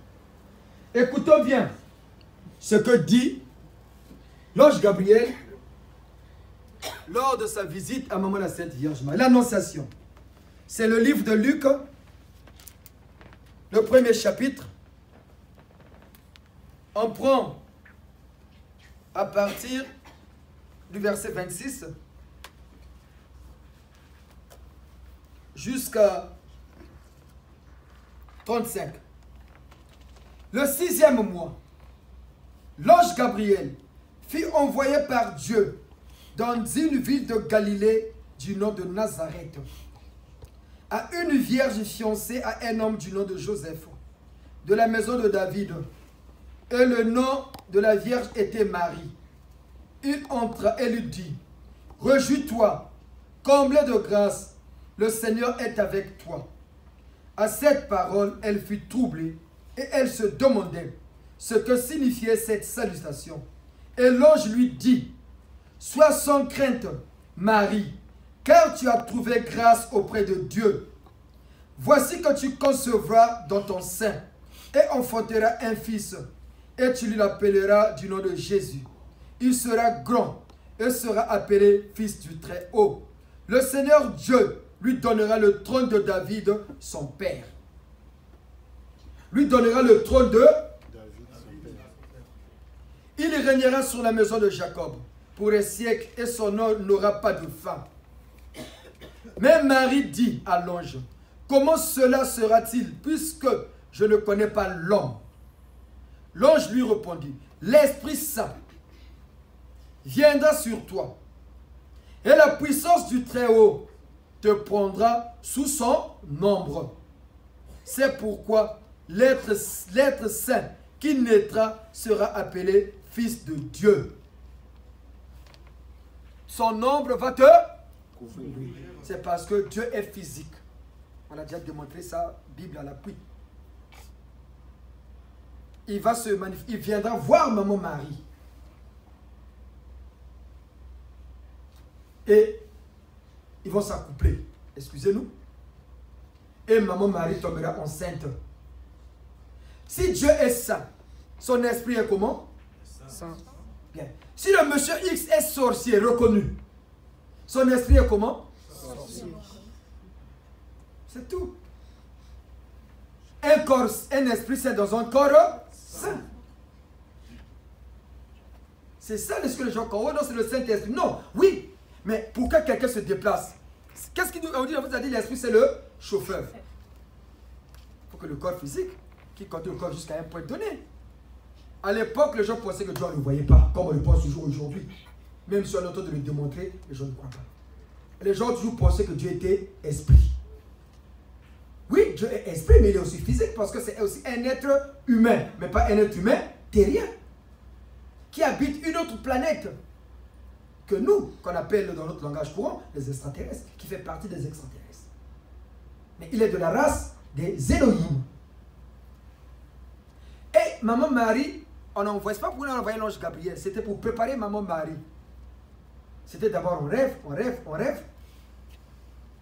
Écoutons bien ce que dit l'ange Gabriel lors de sa visite à maman la Sainte Vierge Marie. L'Annonciation. C'est le livre de Luc, le premier chapitre. On prend à partir du verset 26 jusqu'à 35. Le 6e mois, l'ange Gabriel fut envoyé par Dieu dans une ville de Galilée du nom de Nazareth, à une vierge fiancée à un homme du nom de Joseph, de la maison de David. Et le nom de la vierge était Marie. Il entra et lui dit, « Réjouis-toi, comblé de grâce, le Seigneur est avec toi. » À cette parole, elle fut troublée et elle se demandait ce que signifiait cette salutation. Et l'ange lui dit, « Sois sans crainte, Marie, car tu as trouvé grâce auprès de Dieu. Voici que tu concevras dans ton sein et enfanteras un fils, et tu lui l'appelleras du nom de Jésus. Il sera grand et sera appelé fils du Très-Haut. Le Seigneur Dieu lui donnera le trône de David, son père. » Lui donnera le trône de David, son père. Il régnera sur la maison de Jacob pour un siècle et son nom n'aura pas de fin. Mais Marie dit à l'ange, « Comment cela sera-t-il puisque je ne connais pas l'homme ?» L'ange lui répondit, « L'Esprit Saint viendra sur toi et la puissance du Très-Haut te prendra sous son ombre. C'est pourquoi l'être saint qui naîtra sera appelé fils de Dieu. Son ombre va te couvrir. C'est parce que Dieu est physique. On a déjà démontré ça, Bible à l'appui. Il viendra voir maman Marie. Et ils vont s'accoupler. Excusez-nous. Et maman Marie tombera enceinte. Si Dieu est saint, son esprit est comment? Saint. Bien. Si le monsieur X est sorcier reconnu, son esprit est comment? Sorcier. C'est tout. Un esprit saint dans un corps saint. C'est ça ce que les gens croient. Oh non, c'est le Saint-Esprit. Non, oui. Mais pourquoi quelqu'un se déplace? Qu'est-ce qu'il nous dit? On vous a dit l'esprit, c'est le chauffeur. Il faut que le corps physique, qui conduit le corps jusqu'à un point donné. À l'époque, les gens pensaient que Dieu ne le voyait pas, comme on le pense toujours aujourd'hui. Même si on est en train de le démontrer, les gens ne croient pas. Les gens ont toujours pensé que Dieu était esprit. Oui, Dieu est esprit, mais il est aussi physique parce que c'est aussi un être humain, mais pas un être humain terrien, qui habite une autre planète que nous, qu'on appelle dans notre langage courant, les extraterrestres, qui fait partie des extraterrestres. Mais il est de la race des Elohim. Et maman Marie, on n'envoie pas pour envoyer l'ange Gabriel, c'était pour préparer maman Marie. C'était d'abord on rêve, on rêve, on rêve.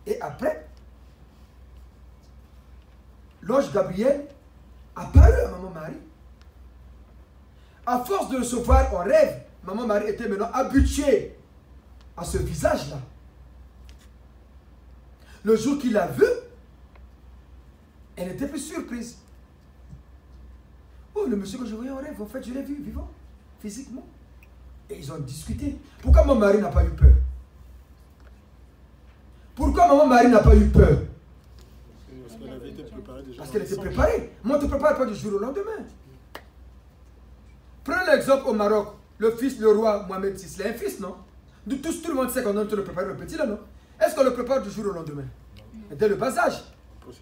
Et après, l'ange Gabriel apparut à maman Marie. À force de recevoir en rêve, maman Marie était maintenant habituée à ce visage-là. Le jour qu'il l'a vu, elle n'était plus surprise. Oh, le monsieur que je voyais en rêve, en fait, je l'ai vu vivant, physiquement. Et ils ont discuté. Pourquoi maman Marie n'a pas eu peur? Pourquoi maman Marie n'a pas eu peur? Parce qu'elle avait été préparée déjà. Parce qu'elle était préparée. Moi, on ne te prépare pas du jour au lendemain. Prenez l'exemple au Maroc. Le fils, le roi Mohamed VI, il a un fils, non? Tout le monde sait qu'on doit le préparer, le petit là, non? Est-ce qu'on le prépare du jour au lendemain? Dès le bas âge.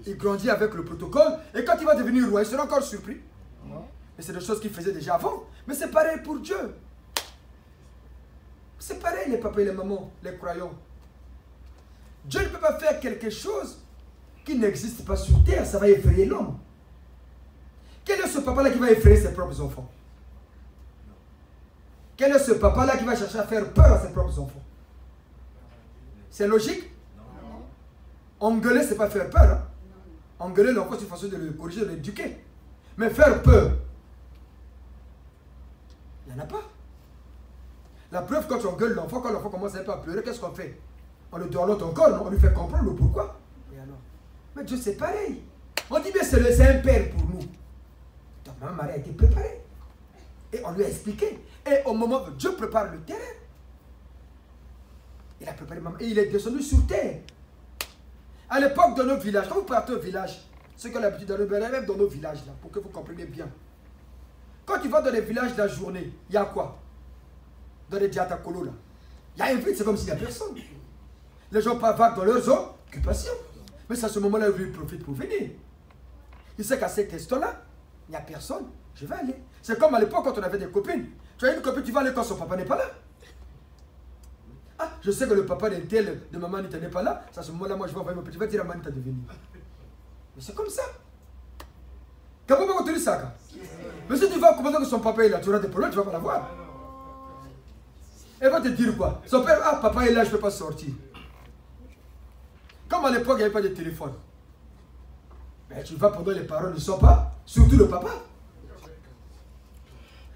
Il grandit avec le protocole. Et quand il va devenir roi, il sera encore surpris. Mais c'est des choses qu'il faisait déjà avant. Mais c'est pareil pour Dieu. C'est pareil les papas et les mamans, les croyants. Dieu ne peut pas faire quelque chose qui n'existe pas sur terre. Ça va effrayer l'homme. Quel est ce papa-là qui va effrayer ses propres enfants? Quel est ce papa-là qui va chercher à faire peur à ses propres enfants? C'est logique? Non. Engueuler, ce n'est pas faire peur. Hein? Engueuler l'enfant, c'est une façon de le corriger, de l'éduquer. Mais faire peur, il n'y en a pas. La preuve, quand tu engueules l'enfant, quand l'enfant commence un peu à pleurer, qu'est-ce qu'on fait? On le dorlote encore, non? On lui fait comprendre le pourquoi. Et alors? Mais Dieu, c'est pareil. On dit bien c'est un père pour nous. Donc, maman Marie a été préparée. Et on lui a expliqué. Et au moment où Dieu prépare le terrain, il a préparé maman. Et il est descendu sur terre. À l'époque, dans nos villages, quand vous partez au village, ceux qui ont l'habitude d'aller même dans nos villages, là, pour que vous compreniez bien. Quand tu vas dans les villages de la journée, il y a quoi? Dans les diatakolo, là. Il y a un vide, c'est comme s'il n'y a personne. Les gens partent dans leurs occupations. Mais c'est à ce moment-là où ils profitent pour venir. Il sait qu'à cet instant-là, il n'y a personne, je vais aller. C'est comme à l'époque quand on avait des copines. Tu as une copine, tu vas aller quand son papa n'est pas là. Ah, je sais que le papa d'un tel, de maman n'était pas là. C'est à ce moment-là, moi je vais envoyer mon petit, je vais dire à Manita de venir. Mais c'est comme ça. Comment on va continuer ça? Mais si tu vas commencer que son papa est là, tu auras des problèmes, tu ne vas pas l'avoir. Elle va te dire quoi? Son père, ah, papa est là, je ne peux pas sortir. Comme à l'époque, il n'y avait pas de téléphone. Mais tu vas pendant les parents ne sont pas, surtout le papa.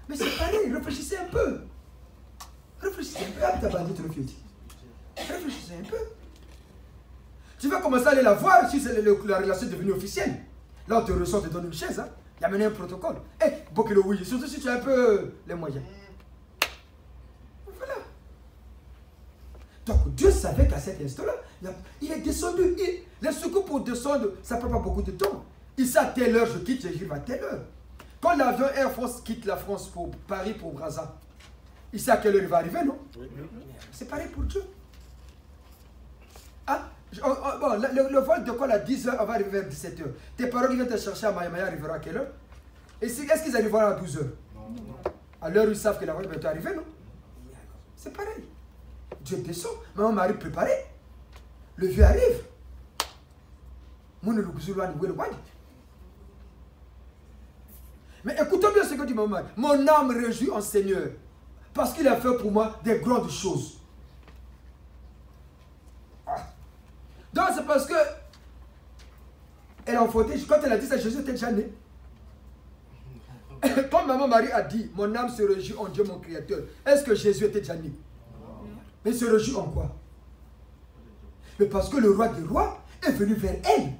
Mais c'est pareil, réfléchissez un peu. Réfléchissez un peu. Ah, t'as pas dit, réfléchissez un peu. Tu vas commencer à aller la voir si la relation est devenue officielle. Là, on te reçoit, on te donne une chaise. Hein. Il y a mené un protocole. Eh, Bokelo, oui, surtout si tu as un peu les moyens. Voilà. Donc, Dieu savait qu'à cet instant-là, il est descendu. Les secours pour descendre, ça ne prend pas beaucoup de temps. Il sait à telle heure, je quitte, j'arrive à telle heure. Quand l'avion Air France quitte la France pour Paris, pour Brazza, il sait à quelle heure il va arriver, non? Oui. C'est pareil pour Dieu. Ah, bon, le vol de quoi à 10h, on va arriver vers 17h. Tes parents qui viennent te chercher à Maya arriveront à quelle heure? Et est-ce qu'ils arriveront à 12h? Non. À l'heure où ils savent que la voile va arriver, non? C'est pareil. Dieu descend, maman Marie préparée. Le vieux arrive. Mais écoutez bien ce que dit maman. Mon âme réjouit en Seigneur. Parce qu'il a fait pour moi des grandes choses. Ah. Donc c'est parce que elle a enfanté. Quand elle a dit ça, Jésus était déjà né. Quand maman Marie a dit, mon âme se réjouit en Dieu mon Créateur. Est-ce que Jésus était déjà né? Mais il se réjouit en quoi? Mais parce que le roi des rois est venu vers elle.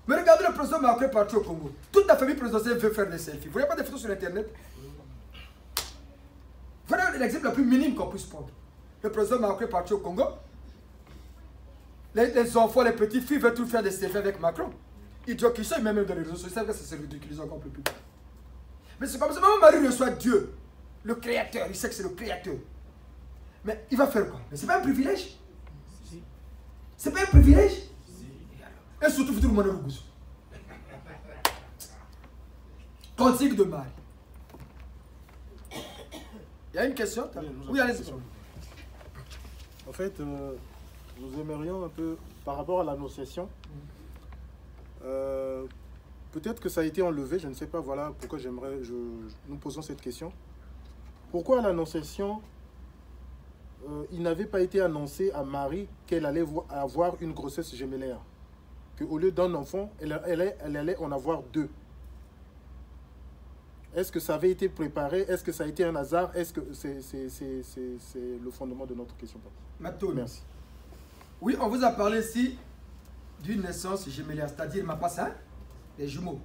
Mais regardez le président Macron partout au Congo. Toute la famille présidentielle veut faire des selfies. Vous voyez pas des photos sur Internet? Voilà l'exemple le plus minime qu'on puisse prendre. Le président Macron partout au Congo. Les enfants, les petites filles veulent tout faire des selfies avec Macron. Ils disent qu'ils sont même dans les réseaux sociaux. Ils savent que c'est ridiculisé encore plus. Mais c'est comme ça. Maman Marie reçoit Dieu, le Créateur. Il sait que c'est le Créateur. Mais il va faire quoi? Mais c'est pas un privilège? C'est pas un privilège? Et surtout, tout le monde est rouge. Cantique de Marie. Il y a une question? Oui, allez-y. En fait, nous aimerions un peu, par rapport à l'annonciation, peut-être que ça a été enlevé, je ne sais pas, voilà pourquoi nous posons cette question. Pourquoi à l'annonciation, il n'avait pas été annoncé à Marie qu'elle allait avoir une grossesse gémellaire? Qu'au lieu d'un enfant, elle allait en avoir deux. Est-ce que ça avait été préparé? Est-ce que ça a été un hasard? Est-ce que c'est le fondement de notre question? Merci. Oui, on vous a parlé ici d'une naissance gémellaire, c'est-à-dire ma passe, hein, les jumeaux.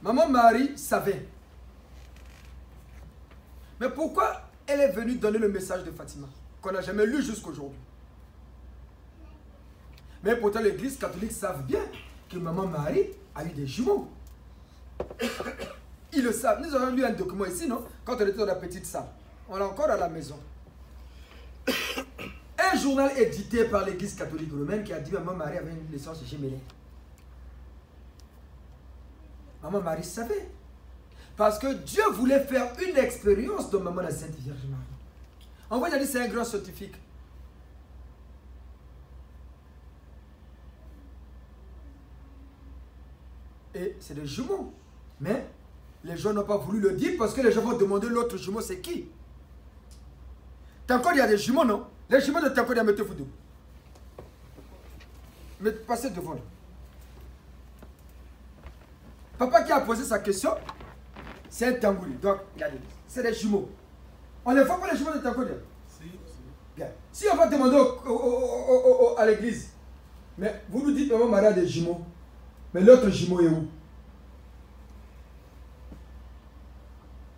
Maman Marie savait. Mais pourquoi elle est venue donner le message de Fatima, qu'on n'a jamais lu jusqu'aujourd'hui? Mais pourtant, l'église catholique savent bien que maman Marie a eu des jumeaux. Ils le savent. Nous avons lu un document ici, non? Quand on était dans la petite salle. On l'a encore à la maison. Un journal édité par l'église catholique romaine qui a dit que maman Marie avait une naissance gémellaire. Maman Marie savait. Parce que Dieu voulait faire une expérience de maman la Sainte Vierge Marie. On va dire que c'est un grand scientifique. Et c'est des jumeaux. Mais les gens n'ont pas voulu le dire parce que les gens vont demander l'autre jumeau, c'est qui? Tancod, il y a des jumeaux, non? Les jumeaux de Tancod, mettez-vous debout. Mais passez devant. Papa qui a posé sa question, c'est un Tangouli. Donc, regardez, c'est des jumeaux. On ne les voit pas les jumeaux de Tancod? Si. Bien. Si on va demander à l'église, mais vous nous dites, maman Marie a des jumeaux. Mais l'autre jumeau est où?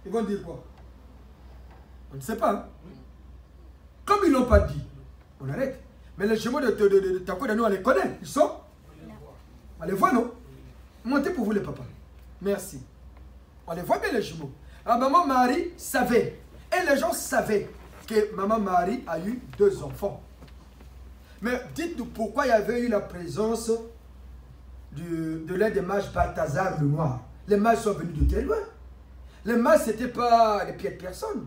Ils vont dire quoi? On ne sait pas. Hein? Comme ils ne l'ont pas dit, on arrête. Mais les jumeaux de Tako Dano, on les connaît. Ils sont? On les voit, non? Montez pour vous les papas. Merci. On les voit bien les jumeaux. Alors maman Marie savait. Et les gens savaient que maman Marie a eu 2 enfants. Mais dites-nous pourquoi il y avait eu la présence de l'un des mages Balthazar le Noir. Les mages sont venus de quel loin? Les mages, ce n'étaient pas les pieds de personne.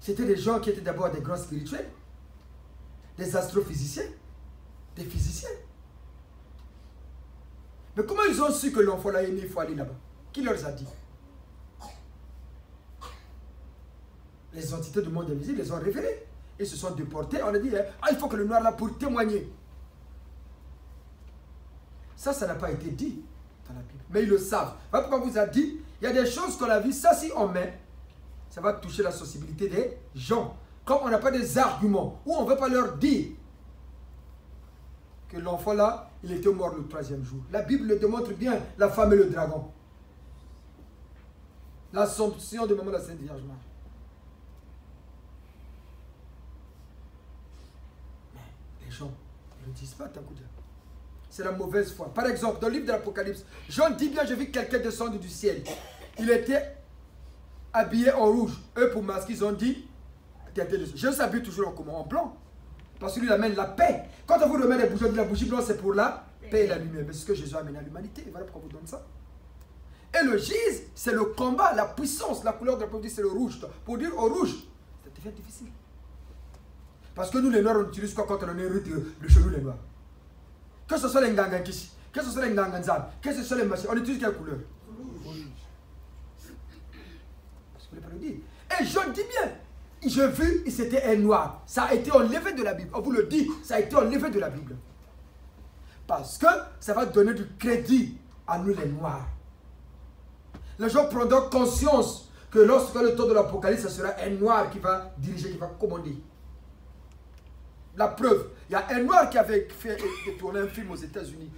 C'était des gens qui étaient d'abord des grands spirituels, des astrophysiciens, des physiciens. Mais comment ils ont su que l'enfant là est né, il faut aller là-bas? Qui leur a dit? Les entités du monde invisible les ont révélés. Ils se sont déportés. On a dit, il faut que le noir là pour témoigner. Ça n'a pas été dit dans la Bible. Mais ils le savent. Voilà pourquoi on vous a dit, il y a des choses qu'on a vues, ça si on met, ça va toucher la sensibilité des gens. Comme on n'a pas des arguments, ou on ne veut pas leur dire que l'enfant là, il était mort le 3e jour. La Bible le démontre bien, la femme et le dragon. L'Assomption de maman la Sainte Vierge Marie. Mais les gens ne le disent pas, tant que c'est la mauvaise foi. Par exemple, dans le livre de l'Apocalypse, Jean dit bien, j'ai vu quelqu'un descendre du ciel. Il était habillé en rouge. Eux, pour masquer, ils ont dit, je s'habille toujours en comment? En blanc. Parce que lui, il amène la paix. Quand on vous remet des bougies, la bougie blanche, c'est pour la paix et la lumière. Mais c'est ce que Jésus a amené à l'humanité. Voilà pourquoi on vous donne ça. Et le gise, c'est le combat, la puissance. La couleur de la pauvreté, c'est le rouge. Pour dire au rouge, ça devient difficile. Parce que nous, les noirs, on utilise quoi quand on est de chez nous, les noirs? Que ce soit les Ngangankishi, que ce soit les Nganganzan, que ce soit les machines, on utilise quelle couleur? Rouge. Je ne voulais pas le dire. Et je dis bien, j'ai vu, c'était un noir. Ça a été enlevé de la Bible. On vous le dit, ça a été enlevé de la Bible. Parce que ça va donner du crédit à nous les noirs. Les gens prendront conscience que lorsque le temps de l'Apocalypse, ce sera un noir qui va diriger, qui va commander. La preuve, il y a un noir qui avait tourné un film aux États-Unis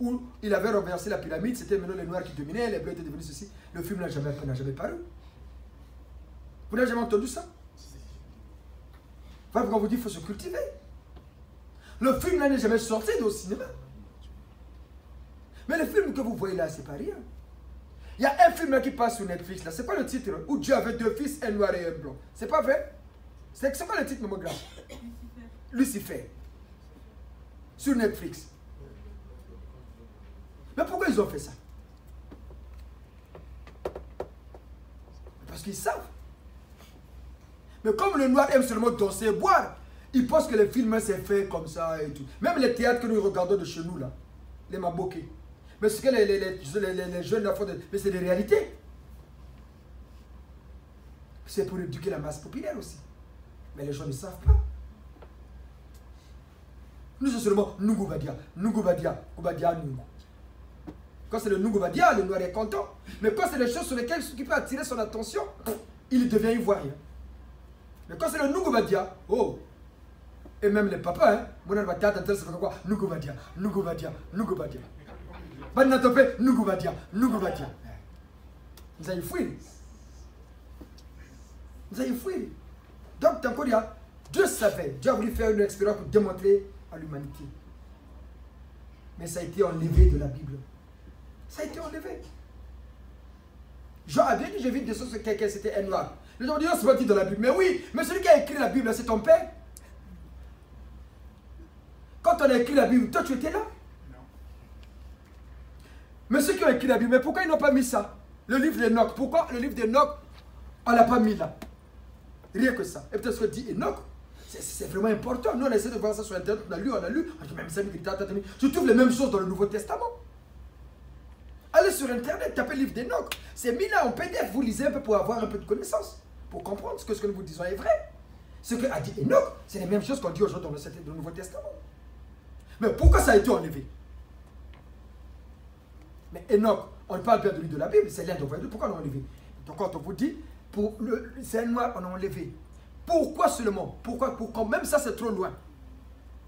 où il avait renversé la pyramide, c'était maintenant les noirs qui dominaient, les bleus étaient devenus ceci. Le film n'a jamais paru. Vous n'avez jamais entendu ça? Voilà pourquoi on vous dit qu'il faut se cultiver. Le film n'est jamais sorti au cinéma. Mais le film que vous voyez là, c'est pas rien. Il y a un film là qui passe sur Netflix, là. C'est quoi le titre? Où Dieu avait 2 fils, un noir et un blanc. C'est pas vrai? C'est quoi le titre, maman grave? Lucifer. Sur Netflix. Mais pourquoi ils ont fait ça? Parce qu'ils savent. Mais comme le noir aime seulement danser et boire, ils pensent que les films c'est fait comme ça et tout. Même les théâtres que nous regardons de chez nous là, les mabokés. Mais ce que les jeunes là font, mais c'est des réalités. C'est pour éduquer la masse populaire aussi. Mais les gens ne savent pas. Nous sommes seulement Nungubadia, Nungubadia, Kubadia, Nungu. Quand c'est le Nungubadia, le noir est content. Mais quand c'est les choses sur lesquelles il peut attirer son attention, il devient ivoirien. Mais quand c'est le Nungubadia, oh, et même les papas, hein, mon albatia, ça fait quoi? Nungubadia, Nungubadia, Nungubadia. Banatope, Nungubadia, Nungubadia. Vous allez fuir. Vous allez fuir. Donc, tant qu'il y a, Dieu savait, Dieu a voulu faire une expérience pour démontrer à l'humanité. Mais ça a été enlevé de la Bible. Ça a été enlevé. Jean a dit, j'ai vu des choses sur quelqu'un, c'était un noir. Les gens disent, c'est pas dit dans la Bible. Mais oui, mais celui qui a écrit la Bible, c'est ton père. Quand on a écrit la Bible, toi tu étais là? Non. Mais ceux qui ont écrit la Bible, mais pourquoi ils n'ont pas mis ça? Le livre d'Enoch, pourquoi le livre d'Enoch, on ne l'a pas mis là? Rien que ça. Et peut-être ce que dit Enoch, c'est vraiment important. Nous, on essaie de voir ça sur Internet, on a lu. On dit même ça, tu trouves les mêmes choses dans le Nouveau Testament. Allez sur Internet, tapez le livre d'Enoch. C'est mis là en PDF, vous lisez un peu pour avoir un peu de connaissance, pour comprendre ce que nous vous disons est vrai. Ce que a dit Enoch, c'est les mêmes choses qu'on dit aujourd'hui dans le Nouveau Testament. Mais pourquoi ça a été enlevé? Mais Enoch, on parle bien de lui de la Bible, c'est l'un d'envoyé. Pourquoi on l'a enlevé? Donc quand on vous dit, c'est un noir, on a enlevé. Pourquoi seulement? Pourquoi? Même ça, c'est trop loin.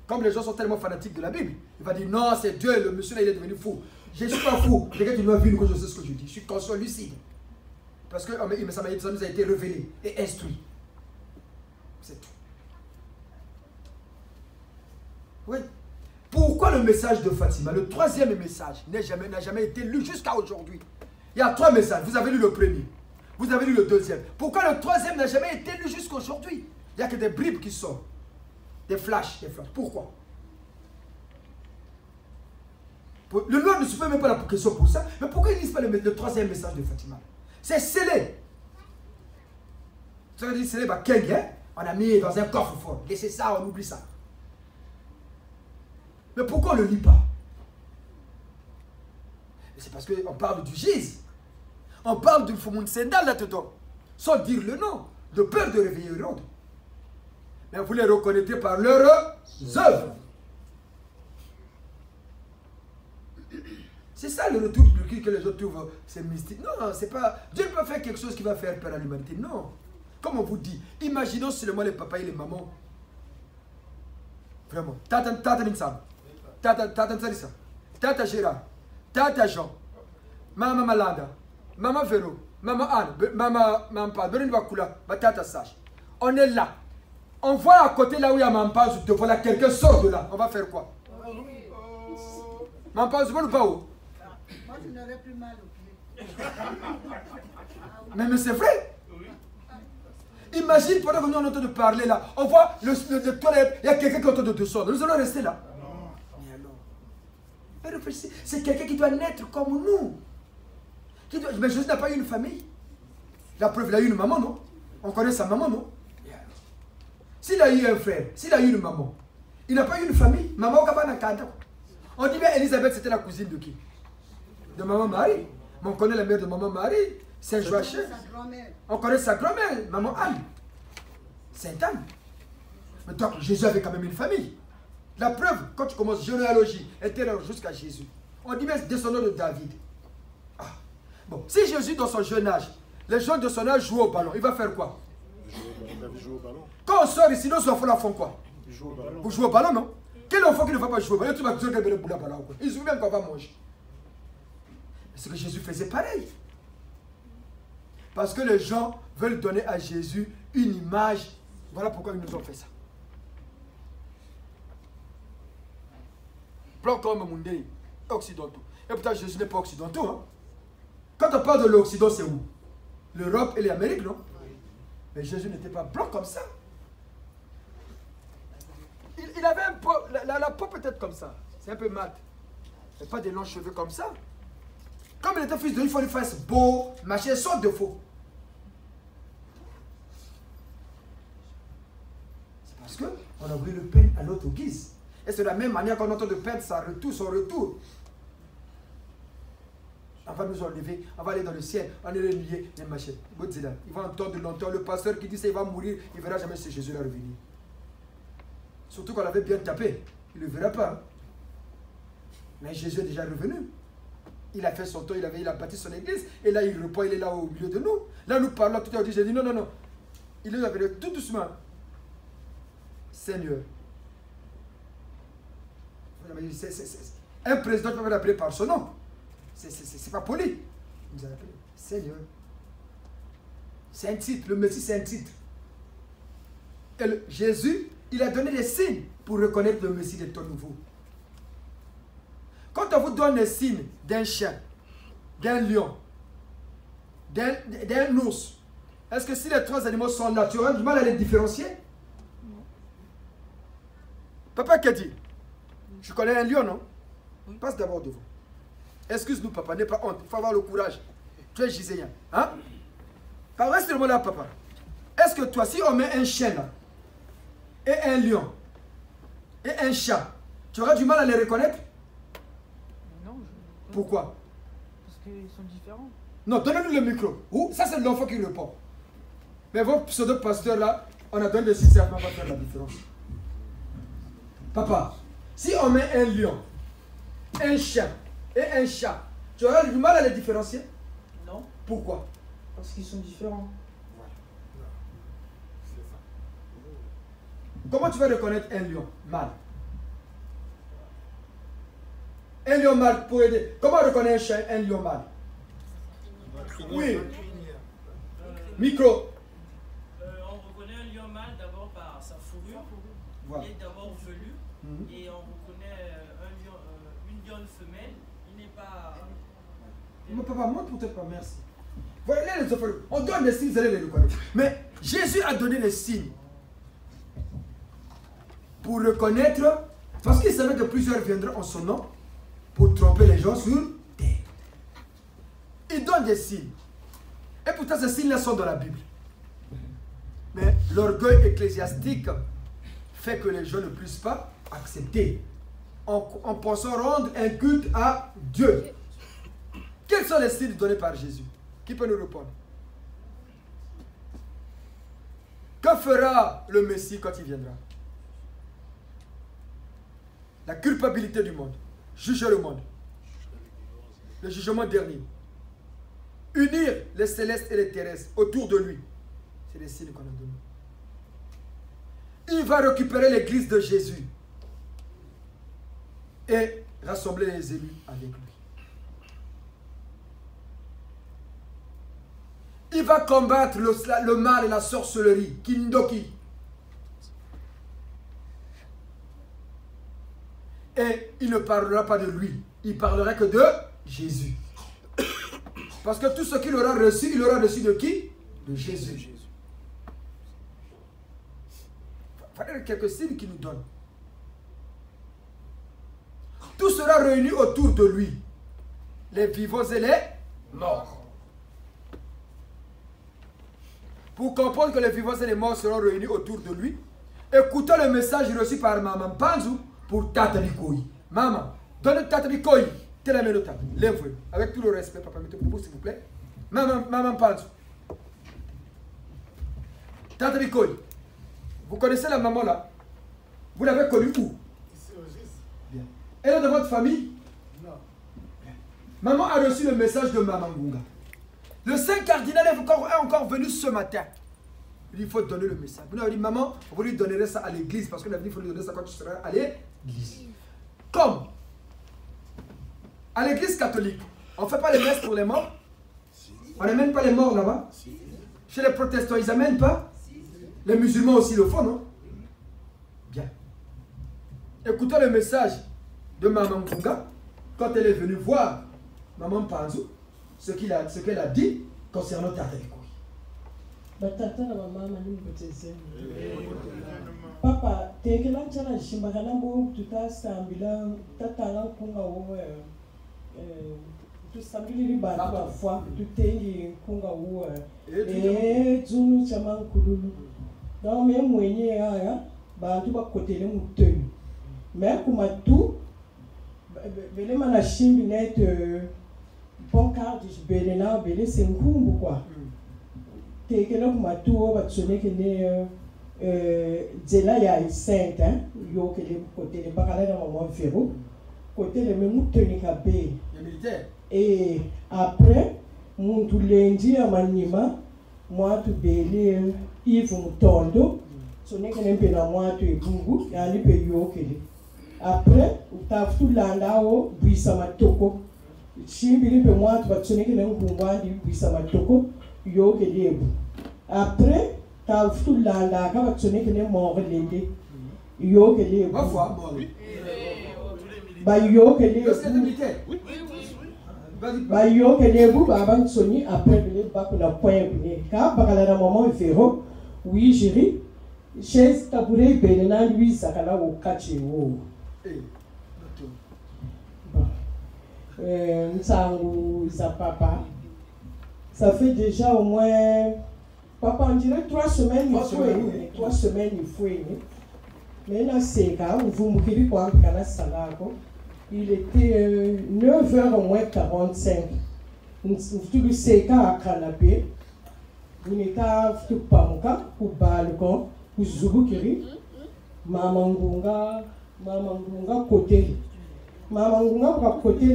Comme les gens sont tellement fanatiques de la Bible, il va dire non, c'est Dieu, le monsieur là, il est devenu fou. Je ne suis pas fou. Regarde, tu dois vivre que je sais ce que je dis. Je suis conscient, lucide. Parce que ça nous a été révélé et instruit. C'est tout. Oui. Pourquoi le message de Fatima, le troisième message, n'a jamais été lu jusqu'à aujourd'hui? Il y a 3 messages. Vous avez lu le premier. Vous avez lu le deuxième. Pourquoi le troisième n'a jamais été lu jusqu'à aujourd'hui? Il n'y a que des bribes qui sortent. Des flashs, des flashs. Pourquoi? Le Lord ne se fait même pas la question pour ça. Mais pourquoi ils ne lisent pas le troisième message de Fatima? C'est scellé. Ça veut dire scellé, bah, on a mis dans un coffre fort. Laissez ça, on oublie ça. Mais pourquoi on ne le lit pas? C'est parce qu'on parle du Gise. On parle du Foumoun Sendal là-dedans. Sans dire le nom. De peur de réveiller Hérode. Mais vous les reconnaîtrez par leurs œuvres. C'est ça le retour du Christ que les gens trouvent, c'est mystique. Non, c'est pas... Dieu ne peut pas faire quelque chose qui va faire peur à l'humanité. Non. Comme on vous dit, imaginons seulement les papas et les mamans. Vraiment. Tata Minsam. Tata Nzarissa. Tata Gérard. Tata Jean. Maman Malanda. Maman Véro. Maman Anne. Maman Mampa. Bérénice Bakula. Tata Sage. On est là. On voit à côté là où il y a Mampa. Devant là, quelqu'un sort de là. On va faire quoi? Mampa, je ne veux pas où? Moi, je n'aurais plus mal au pied. Mais c'est vrai. Imagine pendant que nous on est en train de parler là, on voit le toilette, il y a quelqu'un qui est en train de descendre. Nous allons rester là. Mais alors, mais réfléchissez, c'est quelqu'un qui doit naître comme nous. Mais Jésus n'a pas eu une famille. La preuve, il a eu une maman, non? On connaît sa maman, non? S'il a eu un frère, s'il a eu une maman, il n'a pas eu une famille. Maman Kabana Kanda. On dit bien Elisabeth, c'était la cousine de qui? De maman Marie. Mais on connaît la mère de maman Marie. Saint Joachim. On connaît sa grand-mère, maman Anne. Sainte Anne. Mais donc Jésus avait quand même une famille. La preuve, quand tu commences généalogie, était jusqu'à Jésus. On dit même descendant de David. Ah. Bon, si Jésus dans son jeune âge, les gens de son âge jouent au ballon, il va faire quoi? Jouer au ballon. Quand on sort ici, nos enfants là font quoi? Ils jouent au ballon. Vous jouez au ballon, non? Quel enfant qui ne va pas jouer au ballon? Tu vas dire que le ballon. Ils jouent même qu'on va manger. C'est que Jésus faisait pareil. Parce que les gens veulent donner à Jésus une image. Voilà pourquoi ils nous ont fait ça. Plan comme Mundé, occidentaux. Et pourtant Jésus n'est pas occidental. Hein? Quand on parle de l'Occident, c'est où? L'Europe et l'Amérique, non? Mais Jésus n'était pas blanc comme ça. Il avait un peu, la peau peut-être comme ça. C'est un peu mat. Mais pas des longs cheveux comme ça. Comme il était fils de Dieu, il faut lui faire beau, machin, sans défaut. C'est parce qu'on a voulu le peindre à notre guise. Et c'est de la même manière qu'on entend de peindre son retour. On va nous enlever, on va aller dans le ciel, on est lié, les machins. Il va entendre longtemps le pasteur qui dit qu'il va mourir, il ne verra jamais ce Jésus là revenir. Surtout qu'on l'avait bien tapé, il ne le verra pas. Mais Jésus est déjà revenu. Il a fait son temps, il a bâti son église, et là il repart, il est là au milieu de nous. Là nous parlons tout à l'heure, j'ai dit non. Il est venu tout doucement. Seigneur. Un président, tu peux l'appeler par son nom. C'est pas poli. Vous allez appeler Seigneur. C'est un titre, le Messie c'est un titre. Et Jésus, il a donné des signes pour reconnaître le Messie de ton nouveau. Quand on vous donne les signes d'un chien, d'un lion, d'un ours, est-ce que si les 3 animaux sont là, tu auras du mal à les différencier? Non. Papa qu'a dit? Je connais un lion, non? Oui. Passe d'abord devant. Excuse-nous, papa, n'aie pas honte. Il faut avoir le courage. Tu es giséen. Hein? Reste le mot là, papa. Est-ce que toi, si on met un chien là, et un lion, et un chat, tu auras du mal à les reconnaître? Non. Pourquoi? Parce qu'ils sont différents. Non, donnez-nous le micro. Ou ça, c'est l'enfant qui répond. Mais vos pseudo-pasteurs là, on a donné des signes, ça va faire la différence. Papa, si on met un lion, un chien et un chat, tu auras du mal à les différencier? Non. Pourquoi? Parce qu'ils sont différents. Comment tu vas reconnaître un lion mâle? Un lion mâle pour aider. Comment reconnaître un chien, un lion mâle? Oui. Micro. On reconnaît un lion mâle d'abord par sa fourrure. Voilà. Il est d'abord velu. et on reconnaît une lionne femelle, il n'est pas... Mon papa, moi peut-être pas, merci. Voilà les enfants, on donne des signes, vous allez les reconnaître. Mais Jésus a donné des signes pour reconnaître, parce qu'il savait que plusieurs viendront en son nom pour tromper les gens sur terre. Il donne des signes. Et pourtant, ces signes-là sont dans la Bible. Mais l'orgueil ecclésiastique fait que les gens ne puissent pas accepter en pensant rendre un culte à Dieu. Quels sont les signes donnés par Jésus? Qui peut nous répondre? Que fera le Messie quand il viendra? La culpabilité du monde. Juger le monde. Le jugement dernier. Unir les célestes et les terrestres autour de lui. C'est les signes qu'on a donnés. Il va récupérer l'église de Jésus et rassembler les élus avec lui. Il va combattre le mal et la sorcellerie, Kindoki. Et il ne parlera pas de lui, il parlera que de Jésus. Parce que tout ce qu'il aura reçu, il aura reçu de qui? De Jésus. Il y a quelques signes qu'il nous donne. Tout sera réuni autour de lui. Les vivants et les morts. Pour comprendre que les vivants et les morts seront réunis autour de lui, écoutez le message reçu par Maman Panzu pour Tata Bikoyi. Maman, donne Tata Bikoyi. Lève-vous. Avec tout le respect, papa, mettez pour vous, s'il vous plaît. Maman Panzu. Tata Bikoyi. Vous connaissez la maman là? Vous l'avez connue où? Ici au Gis. Bien. Elle est de votre famille? Non. Bien. Maman a reçu le message de Maman Gunga. Le Saint Cardinal est encore venu ce matin. Il dit, il faut donner le message. Vous avez dit, maman, vous lui donnerez ça à l'église parce qu'on a dit qu'il faut lui donner ça quand tu seras à l'église. Comme à l'église catholique, on ne fait pas les messes pour les morts? On n'amène pas les morts là-bas? Chez les protestants, ils n'amènent pas? Les musulmans aussi le font, non? Bien. Écoutez le message de Maman Gunga quand elle est venue voir Maman Panzu, ce qu'elle a dit concernant Tata Bikoyi. Batata na mama mani mboteze. Papa, tekela nchana shimbakana mbo tutasambila tatala kunga wo tusambili bantu bafwa tutengi kunga wo dzunu chama nkululu. Donc même mwenye haya bantu bakotele mutoni. Mais kuma tu bele mana shimbi net pancarte bele na bele senkumbu quoi. Tekela kuma tu batsoneke ne dzela ya sainte hein yo kele côté de bakala na maman Véro côté le même tenu kabé et après muntu lendi ya manima moi tu bele Yves Mutondo soneke nempe na moi tu ebungu ya ni pe yo kele après utafutu landao bwisa matoko chimbili pe moi tu batsoneke na ngumba ndi bwisa matoko yo kele ebu après tafutu landa ka batsoneke ne mort lende yo kele ebu ba yo kele ba yo kele ebu ba ban soni après le ba na point ne ka bakala na maman Véro oui chérie chaise tabouret benena lui sakala au kache wo nsangu za papa ça fait déjà au moins papa on dirait 3 semaines il faut 3 semaines il faut mais là c'est quand vous m'oubliez quoi kana salako il était 9h au moins 45 tout le seka à canapé on était tout pamuka pour balcon pour zubukiri maman Gunga côté maman Gunga ba côté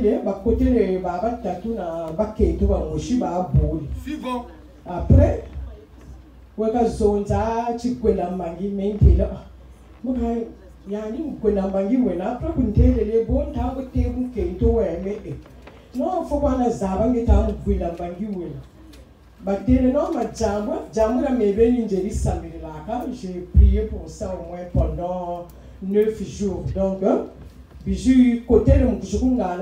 le baba tatu na ba keto ba moshi ba boli suivant après weka zonza chikwela mangi mentela muka yani kwela mangi wena après kuntelele bon ta ko te ku kento weme no fo bana zaba ngeta kwela mangi wena batele no majambo jambo la mebeni njeri sambilaka j'ai prié pour ça au moins pendant 9 jours. Donc, bijou côté de Moukoukouanga,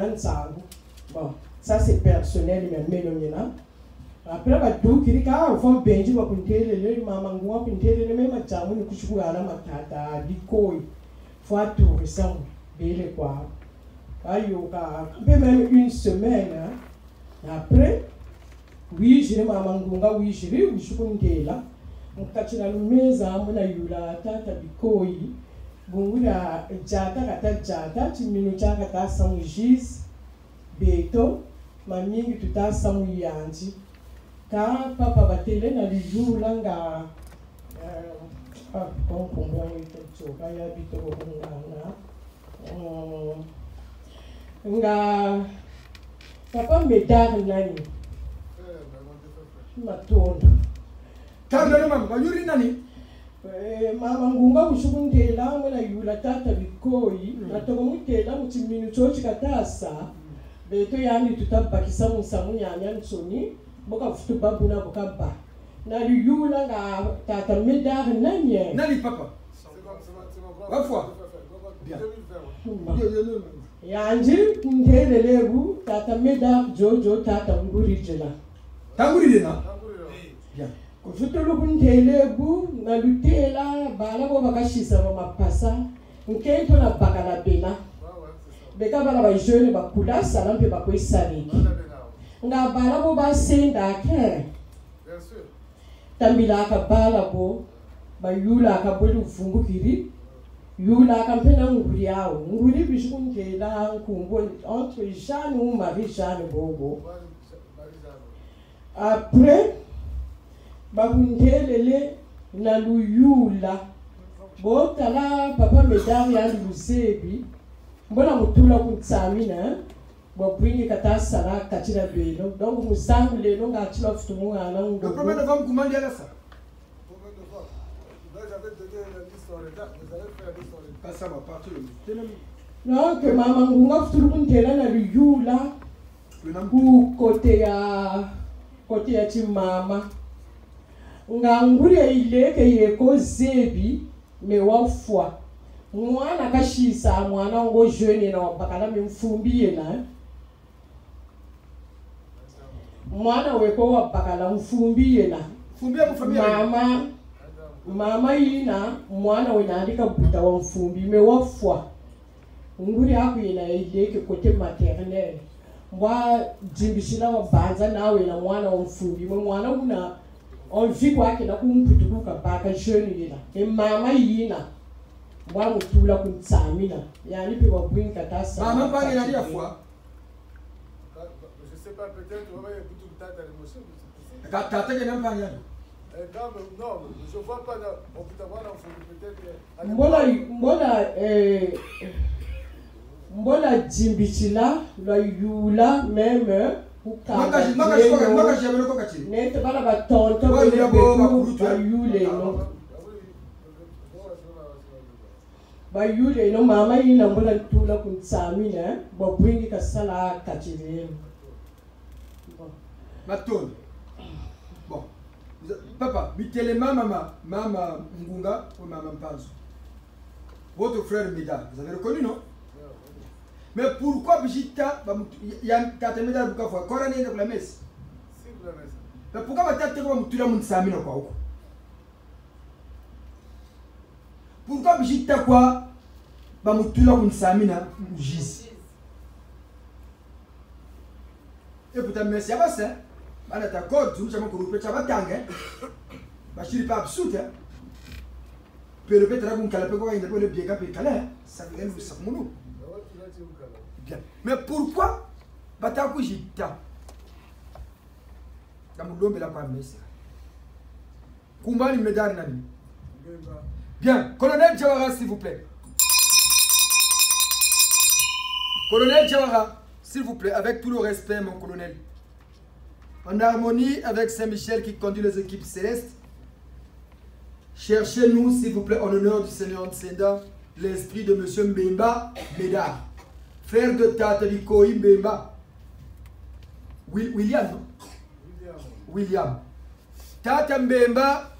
bon, ça c'est personnel, mais après, bah, tout qui dit qu'à fond benji va punter les mamans vont punter les mêmes matchs, nous couchons à la matata, dikoi, fois tout récent, belle quoi. Ayoka, même une semaine, après, oui, j'ai maman gonga, oui, j'ai vu, je suis là. On catch la maison, on a eu la tata dikoi, bungura jata kata jata, tu minuta kata samujis, beto, mamie tout à samuyanti. Car papa va télé na liou langa combien il y a habité au nga papa me dar nani ma tondo tanda mama ba yuri nani mama ngunga ushukunde la mwana yula tata bikoi na toko mutela mutiminu chochi katasa beto yani tutabakisa musamu nyanya nsoni boka futu babu na boka ba na yula nga tata medar nanye nani papa wafwa bien yanji ndelelebu tata medar jojo tata ngurijela tangurina bien kufutulu kundelebu na lutela bala bo bakashisa ba mapasa nkento na bakala bena beka bala ba jeune ba kula sala mpe ba koisariki nga bala bo ba senda ke bien sûr tambila ka bala bo ba yula ka bolu fungukiri yula ka mpena nguri yawo nguri bishukundela nkumbo entre Jeanne ou Marie Jeanne bobo après babundelele na luyula botala papa medari ya lusebi mbona mutula kutsamina bopwini kata sala katira belo donc musangu lelo ngatila futumu ana ngo le problème de femme comment dire ça ça va partir non que mama ngunga futulu kuntela na luyula ku kote ya chimama ngangure ileke yeko zebi me wafwa mwana kashisa mwana ngo jeune na bakala mfumbi yena mwana weko wabakala mfumbi yena fumbia kufamia mama yina mwana wenandika buta wa mfumbi me wafwa nguri akuyena ileke kote maternelle mwa jimbishila wa banza nawe na mwana wa mfumbi mwana una on vit quoi que na kumputuka baka jeune yina e mama yina mwa mutula kuntsamina yani pe wabwin katasa mama bangi na dia fois je sais pas peut-être on va écouter une tata d'émotion tata que n'aime pas rien non je vois pas on peut avoir peut-être mbola jimbichila la yula même nete bala batonto bayule no mama yina mbola tula kuntsamina bobwingi kasala kachire maton bon papa bitele mama ngunga ou mama mpanzo votre frère Mida vous avez reconnu non? Mais pourquoi Bijita ya tata Medar buka fois kora nenda kula mesi? Si kula mesi. Mais pourquoi batata kwa mutula mutsamina kwa huko? Pourquoi Bijita kwa ba mutula mutsamina mujisi? Et pourtant merci à ça. Bana d'accord, tu m'as couru pecha batanga. Ba shiri pas absurde. Pero petra kun kala pe ko inda le biega pe kala. Ça vient nous sakmunu. Bien. Mais pourquoi Batakou Jita Damulombe la kwa mesa Kumbali Medar Nani. Bien, colonel Jawara s'il vous plaît. Colonel Jawara, s'il vous plaît, avec tout le respect mon colonel. En harmonie avec Saint-Michel qui conduit les équipes célestes. Cherchez-nous s'il vous plaît en l'honneur du Seigneur Nsenda l'esprit de monsieur Mbemba Medar. Frère de Tata Likoi Mbemba. William, non? William. Tata Mbemba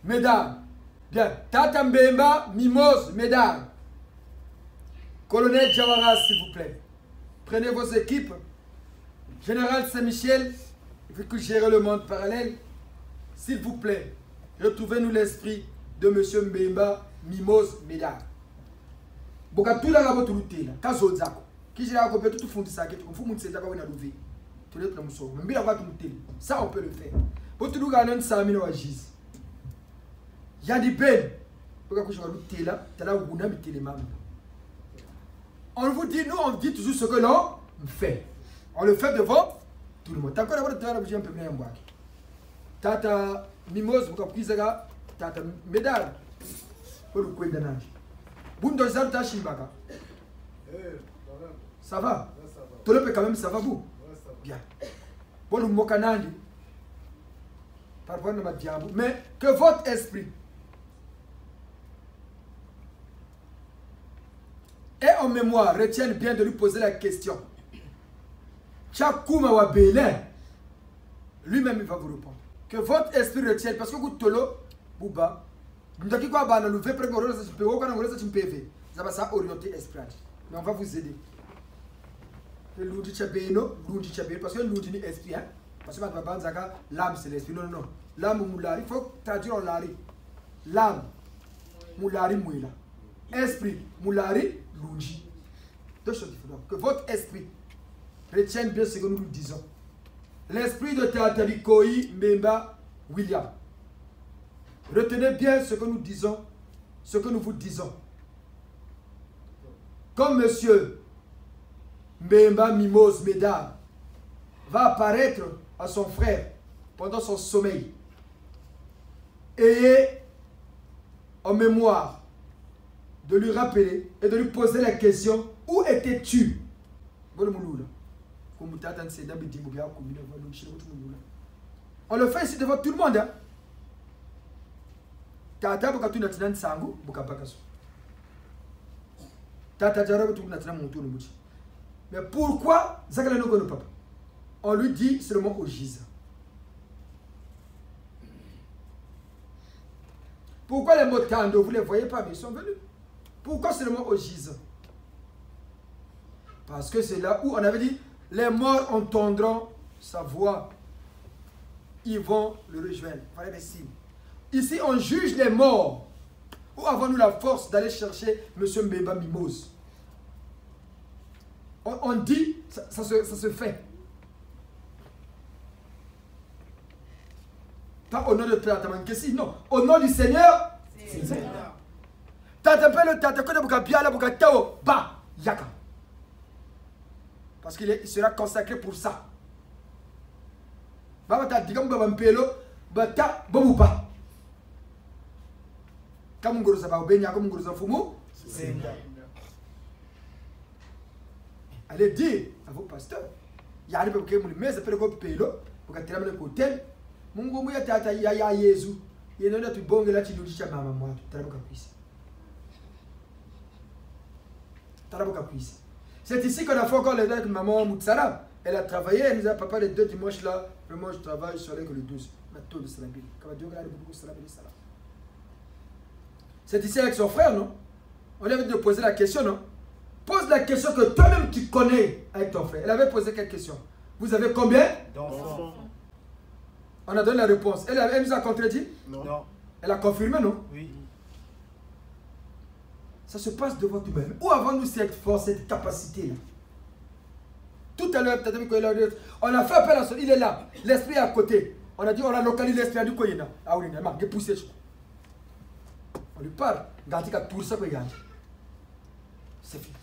Medar. Bien. Tata Mbemba, Mimose, Médard. Colonel Jawara, s'il vous plaît. Prenez vos équipes. Général Saint-Michel, vu que gérer le monde parallèle, s'il vous plaît, retrouvez-nous l'esprit de M. Mbemba, Mimose, Médard. Boka tout la rabo tout là, kazo zako. Qui j'ai la copie tout fond ça, qui faut monter ça quand on a levé. Tout le monde sort. Mais la tout ça on peut le faire. Pour tout le monde ça mino agis. Il y a des peines. Pourquoi que je vais lutter là, tu là où on a mis les mains. On vous dit, nous on dit toujours ce que l'on fait. On le fait devant tout le monde. T'as encore d'abord un peu bien boire. Tata Mimose, vous comprenez ça? Tata Médard. Pour le coin d'anage. Boundozar Tashimbaka. Ça va? Tout le monde quand même, ça va vous? Bien. Bon, nous mokanandi. Par rapport à ma diable. Mais que votre esprit et en mémoire retienne bien de lui poser la question. Tchakouma wa Bélin, lui-même il va vous répondre. Que votre esprit retienne, parce que vous tolo, Bouba, vous avez quoi bah nous fait prendre le rôle de PO quand on rôle de PV. Ça va ça orienter esprit. Mais on va vous aider. Le l'outil chabéno, l'outil chabéno, parce que l'outil est esprit, hein. Parce que ma bande zaka, l'âme c'est l'esprit. Non, non, non. L'âme moulari, il faut traduire en lari. L'âme, moulari mouila. Esprit, moulari, l'outil. Deux choses différentes. Que votre esprit retienne bien ce que nous disons. L'esprit de Tatarikoi Mbemba William. Retenez bien ce que nous disons, ce que nous vous disons. Comme monsieur Mbemba Mimose Médard va apparaître à son frère pendant son sommeil, et en mémoire de lui rappeler et de lui poser la question: où étais-tu? On le fait ici devant tout le monde. Hein? Tata bokatu natina nsangu bokapakaso. Tata jarabe tout natina monto no muti. Mais pourquoi zakala no kono papa? On lui dit seulement au Giza. Pourquoi les motando, vous ne les voyez pas, mais ils sont venus? Pourquoi seulement au Giza? Parce que c'est là où on avait dit les morts entendront sa voix. Ils vont le rejoindre. Voilà les signes. Ici, on juge les morts. Où avons-nous la force d'aller chercher M. Mbemba Mimose? On dit, ça se fait. Pas au nom de Tata Mankesi, non. Au nom du Seigneur. Tata Pele, Tata Kone Bukabiala Bukatao, Ba, Yaka. Parce qu'il sera consacré pour ça. Baba digam baba mpelo bata bobupa. Kamungoro sa ba obenya kamungoro sa fumu. Allez dire à vos pasteurs. Ya ni bebe mu mesa pele ko pelo bukatira mele hotel. Mungu mu ya tata ya Yesu. Yeno na tubonge la chidulisha mama mwa tarabuka kwisi. Tarabuka kwisi. C'est ici qu'on a fait encore les deux avec maman Moutsara. Elle a travaillé, elle nous a papa les 2 dimanches là. Vraiment, je travaille sur que le 12. C'est ici avec son frère, non? On lui avait dit de poser la question, non? Pose la question que toi-même tu connais avec ton frère. Elle avait posé quelle question? Vous avez combien d'enfants? On a donné la réponse. Elle nous a contredit? Non. Elle a confirmé, non? Oui. Ça se passe devant nous-mêmes. Où avons-nous cette force, cette capacité-là? Tout à l'heure, on a fait appel à son... Il est là. L'esprit est à côté. On a dit, on a localisé l'esprit du Koyena. Ah oui, il a poussé. On lui parle. C'est fini.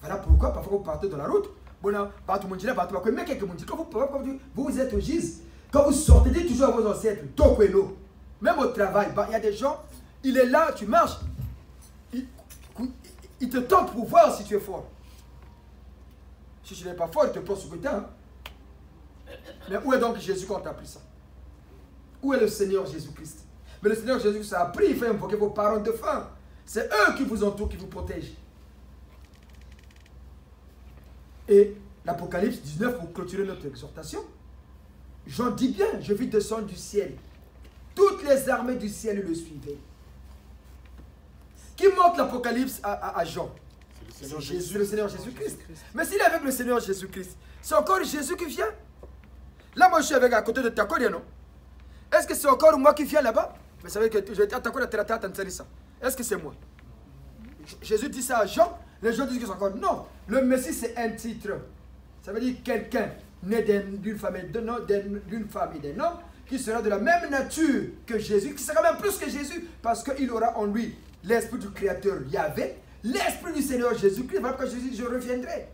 Voilà pourquoi, parfois, vous partez dans la route. Quand vous êtes au GIS, quand vous sortez, dites toujours à vos ancêtres, Tokweno. Même au travail, il y a des gens, il est là, tu marches, il te tente pour voir si tu es fort. Si tu n'es pas fort, il te pose sur le temps. Mais où est donc Jésus quand on t'a appris ça? Où est le Seigneur Jésus-Christ? Mais le Seigneur Jésus-Christ a appris, il fait invoquer vos parents de faim. C'est eux qui vous entourent, qui vous protègent. Et l'Apocalypse 19, pour clôturer notre exhortation, J'en dis bien, je vis descendre du ciel. Toutes les armées du ciel le suivaient. Qui montre l'Apocalypse à Jean? C'est Jésus, le Seigneur Jésus-Christ. Mais s'il est avec le Seigneur Jésus-Christ, c'est encore Jésus qui vient. Là, moi, je suis avec à côté de Takodia, non? Est-ce que c'est encore moi qui viens là-bas? Mais ça veut dire que je vais à Takodia, est-ce que c'est moi? Jésus dit ça à Jean. Les gens disent que c'est encore. Non, le Messie, c'est un titre. Ça veut dire quelqu'un né d'une femme et d'un homme qui sera de la même nature que Jésus, qui sera même plus que Jésus, parce qu'il aura en lui l'esprit du Créateur Yahvé, l'esprit du Seigneur Jésus-Christ. Voilà pourquoi Jésus dit, je reviendrai.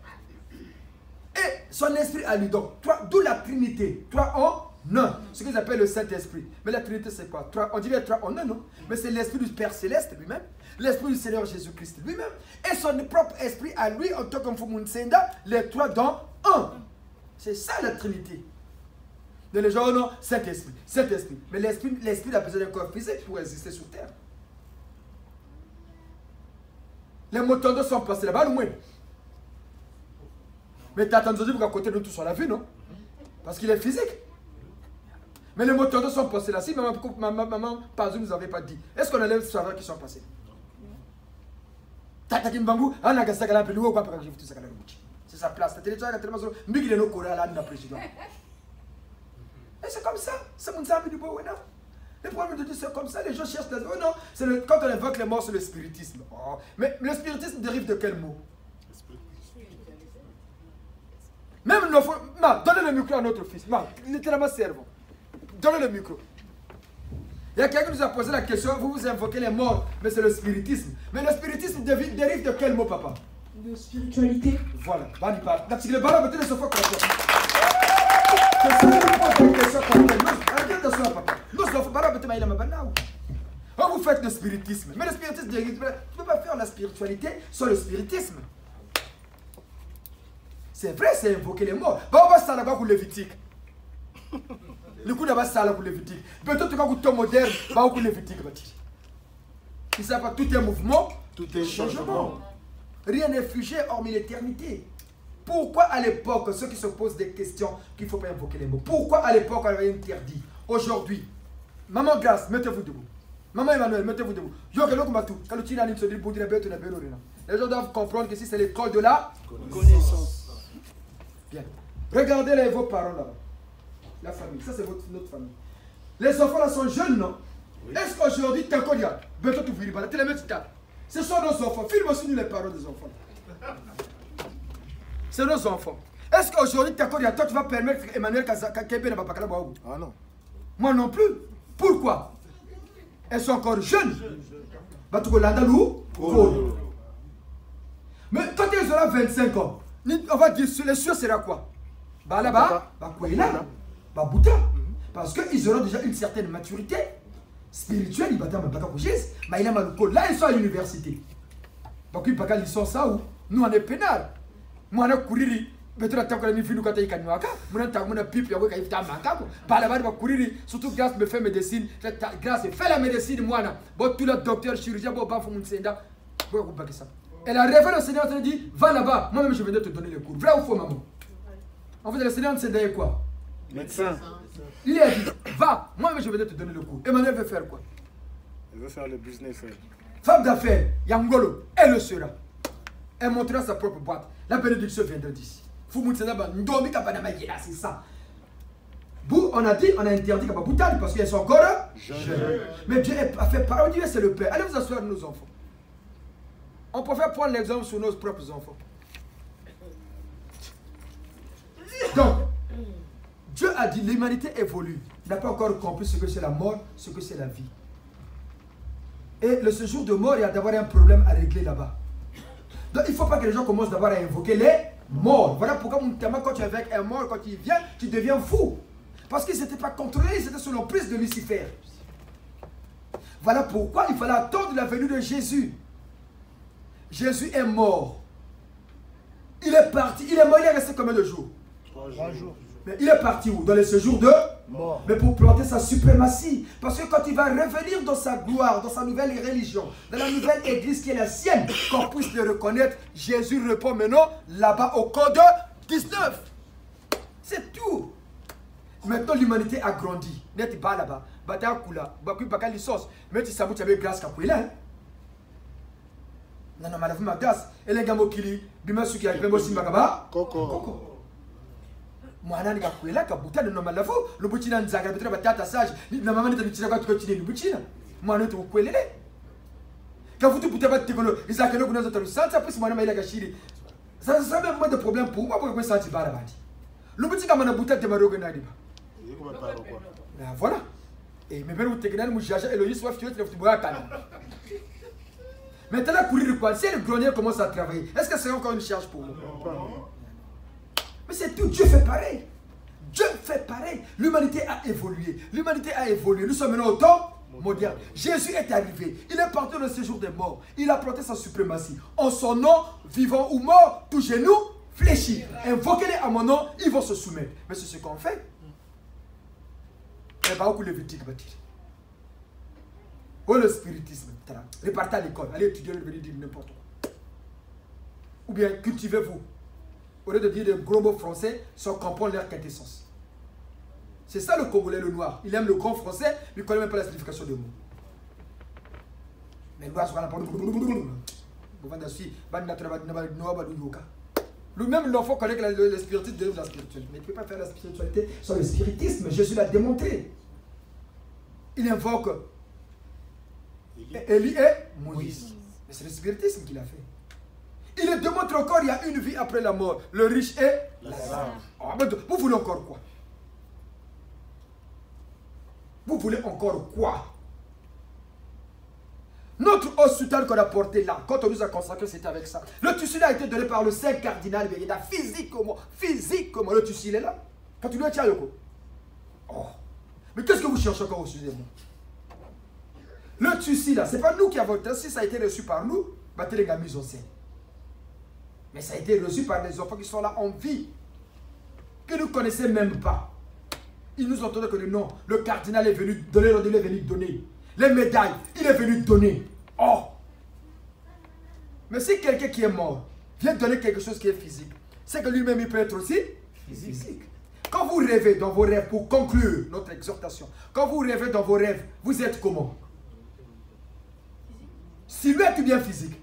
Et son esprit à lui. Donc, d'où la Trinité. Trois en un. Ce qu'ils appellent le Saint-Esprit. Mais la Trinité, c'est quoi? On dirait trois en un, non? Mais c'est l'esprit du Père Céleste lui-même, l'esprit du Seigneur Jésus-Christ lui-même, et son propre esprit à lui, en tant qu'Mfumuntsenda, les trois dans un. C'est ça la Trinité. De les gens, non, Saint-Esprit, Saint-Esprit. Mais l'esprit a besoin d'un corps physique pour exister sur terre. Les motos sont passés là-bas, loin. Mais tu as entendu qu'à côté de nous tous on l'a vu, non? Parce qu'il est physique. Mais les motos sont passés là. Si maman pas nous avait pas dit, est-ce qu'on allait savoir qu'ils sont passés? C'est sa place. Et c'est comme ça. C'est mon ami du beau. Le problème de Dieu, c'est comme ça. Les gens cherchent. Oh non, quand on invoque les morts, c'est le spiritisme. Oh. Mais le spiritisme dérive de quel mot? Même nos frères. Donnez le micro à notre fils. Littéralement servant. Donnez le micro. Il y a quelqu'un qui nous a posé la question, vous invoquez les morts, mais c'est le spiritisme. Mais le spiritisme dérive de quel mot, papa? De spiritualité. Voilà. Parce que le ballon peut-être se fait comme ça. C'est ça qui pose des questions comme ça. Regarde ça, papa. Nous sommes pas là, vous faites le spiritisme. Mais le spiritisme dérive. Tu ne peux pas faire la spiritualité sans le spiritisme. C'est vrai, c'est invoquer les morts. On va s'en avoir pour Lévitique. Le coup d'abord ça là pour Lévitique. Peut-être quand vous êtes moderne, va pour Lévitique. Il ne pas tout est mouvement, tout est changement. Rien n'est figé hormis l'éternité. Pourquoi à l'époque, ceux qui se posent des questions qu'il ne faut pas invoquer les mots, pourquoi à l'époque on avait interdit? Aujourd'hui, maman Grâce, mettez-vous debout. Maman Emmanuel, mettez-vous debout. Les gens doivent comprendre que si c'est l'école de la connaissance. Bien. Regardez vos parents là. La famille, ça c'est notre famille. Les enfants là sont jeunes, non? Oui. Est-ce qu'aujourd'hui, t'es encore là? Ce sont nos enfants. Filme aussi nous les parents des enfants. C'est nos enfants. Est-ce qu'aujourd'hui, t'es encore là? Toi, tu vas permettre Emmanuel Kébé n'a pas parlé? Ah non. Moi non plus. Pourquoi? Elles sont encore jeunes. Mais quand elles auront 25 ans, on va dire les sûr sera quoi? Bah là-bas, bah quoi il a? Parce qu'ils auront déjà une certaine maturité spirituelle. Là, ils sont à l'université. Ils sont ça où nous, on est pénal. Moi, on a couru. Surtout Grâce me fait médecine. Grâce fait la médecine, moi. Tout le docteur, chirurgien, elle a révélé au Seigneur, elle a dit, va là-bas. Moi-même, je viendrai te donner le cours. Vrai ou faux, maman? En fait, le Seigneur s'est dit quoi? Médecin. Il a dit, va, moi-même je vais te donner le cours. Emmanuel veut faire quoi? Elle veut faire le business. Femme d'affaires, Yangolo, elle le sera. Elle montrera sa propre boîte. La bénédiction viendra d'ici. C'est ça. On a dit, on a interdit parce qu'elles sont encore jeunes. Mais Dieu a fait parole, Dieu c'est le Père. Allez vous asseoir nos enfants. On peut faire prendre l'exemple sur nos propres enfants. Donc, Dieu a dit l'humanité évolue. Il n'a pas encore compris ce que c'est la mort, ce que c'est la vie. Et le séjour de mort, il y a d'abord un problème à régler là-bas. Donc il ne faut pas que les gens commencent d'abord à invoquer les morts. Voilà pourquoi quand tu es avec un mort, quand il vient, tu deviens fou. Parce qu'ils n'étaient pas contrôlés, ils étaient sous l'emprise de Lucifer. Voilà pourquoi il fallait attendre la venue de Jésus. Jésus est mort. Il est parti, il est mort, il est resté combien de jours? 3 jours. Mais il est parti où? Dans les séjours de mort. Mais pour planter sa suprématie. Parce que quand il va revenir dans sa gloire, dans sa nouvelle religion, dans la nouvelle église qui est la sienne, qu'on puisse le reconnaître, Jésus répond maintenant là-bas au code 19. C'est tout. Maintenant, l'humanité a grandi. Net pas là-bas. Bata kula. Bakui baka licence. Mais tu sais, tu avais grâce à quoi là. Non, non, madame, ma grâce. Et les gars, Mokili, Bima Suki, avec Bembo Simbagaba. Coco. Moi, je suis là, je suis là, je suis là, je suis là, je suis là, je suis là, je suis là, je suis là, je suis là, je suis là, moi, je suis là. Quand vous dites que vous avez des gens qui sont là, après, moi, je suis là. Ça ne même pas de problème pour moi, pour que je sois là. Le petit gars, je suis là, je suis voilà. Et mes pères, vous avez dit que Eloïse soit fière de vous. Maintenant, courir quoi? Si le grenier commence à travailler, est-ce que c'est encore une charge pour nous? Mais c'est tout, Dieu fait pareil. Dieu fait pareil. L'humanité a évolué. L'humanité a évolué. Nous sommes maintenant au temps moderne. Jésus est arrivé. Il est parti dans le séjour des morts. Il a porté sa suprématie. En son nom, vivant ou mort, tous genoux fléchis. Invoquez-les à mon nom, ils vont se soumettre. Mais c'est ce qu'on fait. Et pas beaucoup de Lévitique. Oh, le spiritisme. Repartez à l'école. Allez étudier, venir dire n'importe quoi. Ou bien cultivez-vous. Au lieu de dire des gros mots français, sans comprendre leur quintessence. C'est ça le Congolais, le noir. Il aime le grand français, mais il ne connaît même pas la signification des mots. Mais le noir, lui-même, l'enfant connaît que le spiritisme de la spiritualité. Mais tu ne peux pas faire la spiritualité sans le spiritisme. Jésus l'a démontré. Il invoque Élie et Moïse. Mais c'est le spiritisme qu'il a fait. Il le démontre encore, il y a une vie après la mort. Le riche et Lazare. Vous voulez encore quoi? Vous voulez encore quoi? Notre os soutane qu'on a porté là, quand on nous a consacré, c'était avec ça. Le tissu a été donné par le Saint Cardinal Béguéda, physiquement, le tissu est là. Quand tu lui as tiré, oh. Mais qu'est-ce que vous cherchez encore au sujet de moi? Le tissu là, c'est pas nous qui avons, si ça a été reçu par nous, battez les gars mis en scène. Mais ça a été reçu par des enfants qui sont là en vie, que nous ne connaissons même pas. Ils nous ont donné que le nom. Le cardinal est venu donner, il est venu donner. Les médailles, il est venu donner. Oh! Mais si quelqu'un qui est mort vient donner quelque chose qui est physique, c'est que lui-même il peut être aussi physique. Quand vous rêvez dans vos rêves, pour conclure notre exhortation, quand vous rêvez dans vos rêves, vous êtes comment? Silhouette ou bien physique?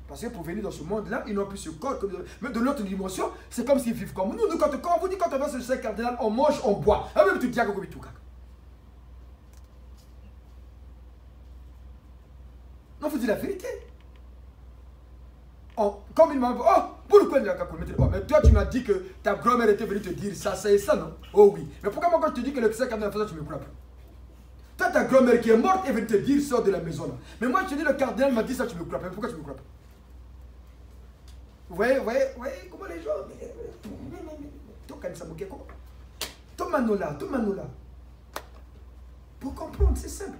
Parce que pour venir dans ce monde-là, ils n'ont plus ce corps. Mais de l'autre dimension, c'est comme s'ils vivent comme nous. Nous, quand on vous dit, quand on va sur le Saint Cardinal, on mange, on boit. Ah, même tu dis à quoi tout. Non, vous dites la vérité. Comme il m'a dit, oh, pourquoi il y a mais toi, tu m'as dit que ta grand-mère était venue te dire ça, ça et ça, non? Oh oui. Mais pourquoi moi, quand je te dis que le Saint Cardinal fait ça, tu ne me crois plus? Toi, ta grand-mère qui est morte est venue te dire, sors de la maison là. Mais moi, je te dis, le cardinal m'a dit ça, tu ne me crois pas. Mais pourquoi tu ne me crois pas? Vous voyez comment les gens. Pour comprendre, c'est simple.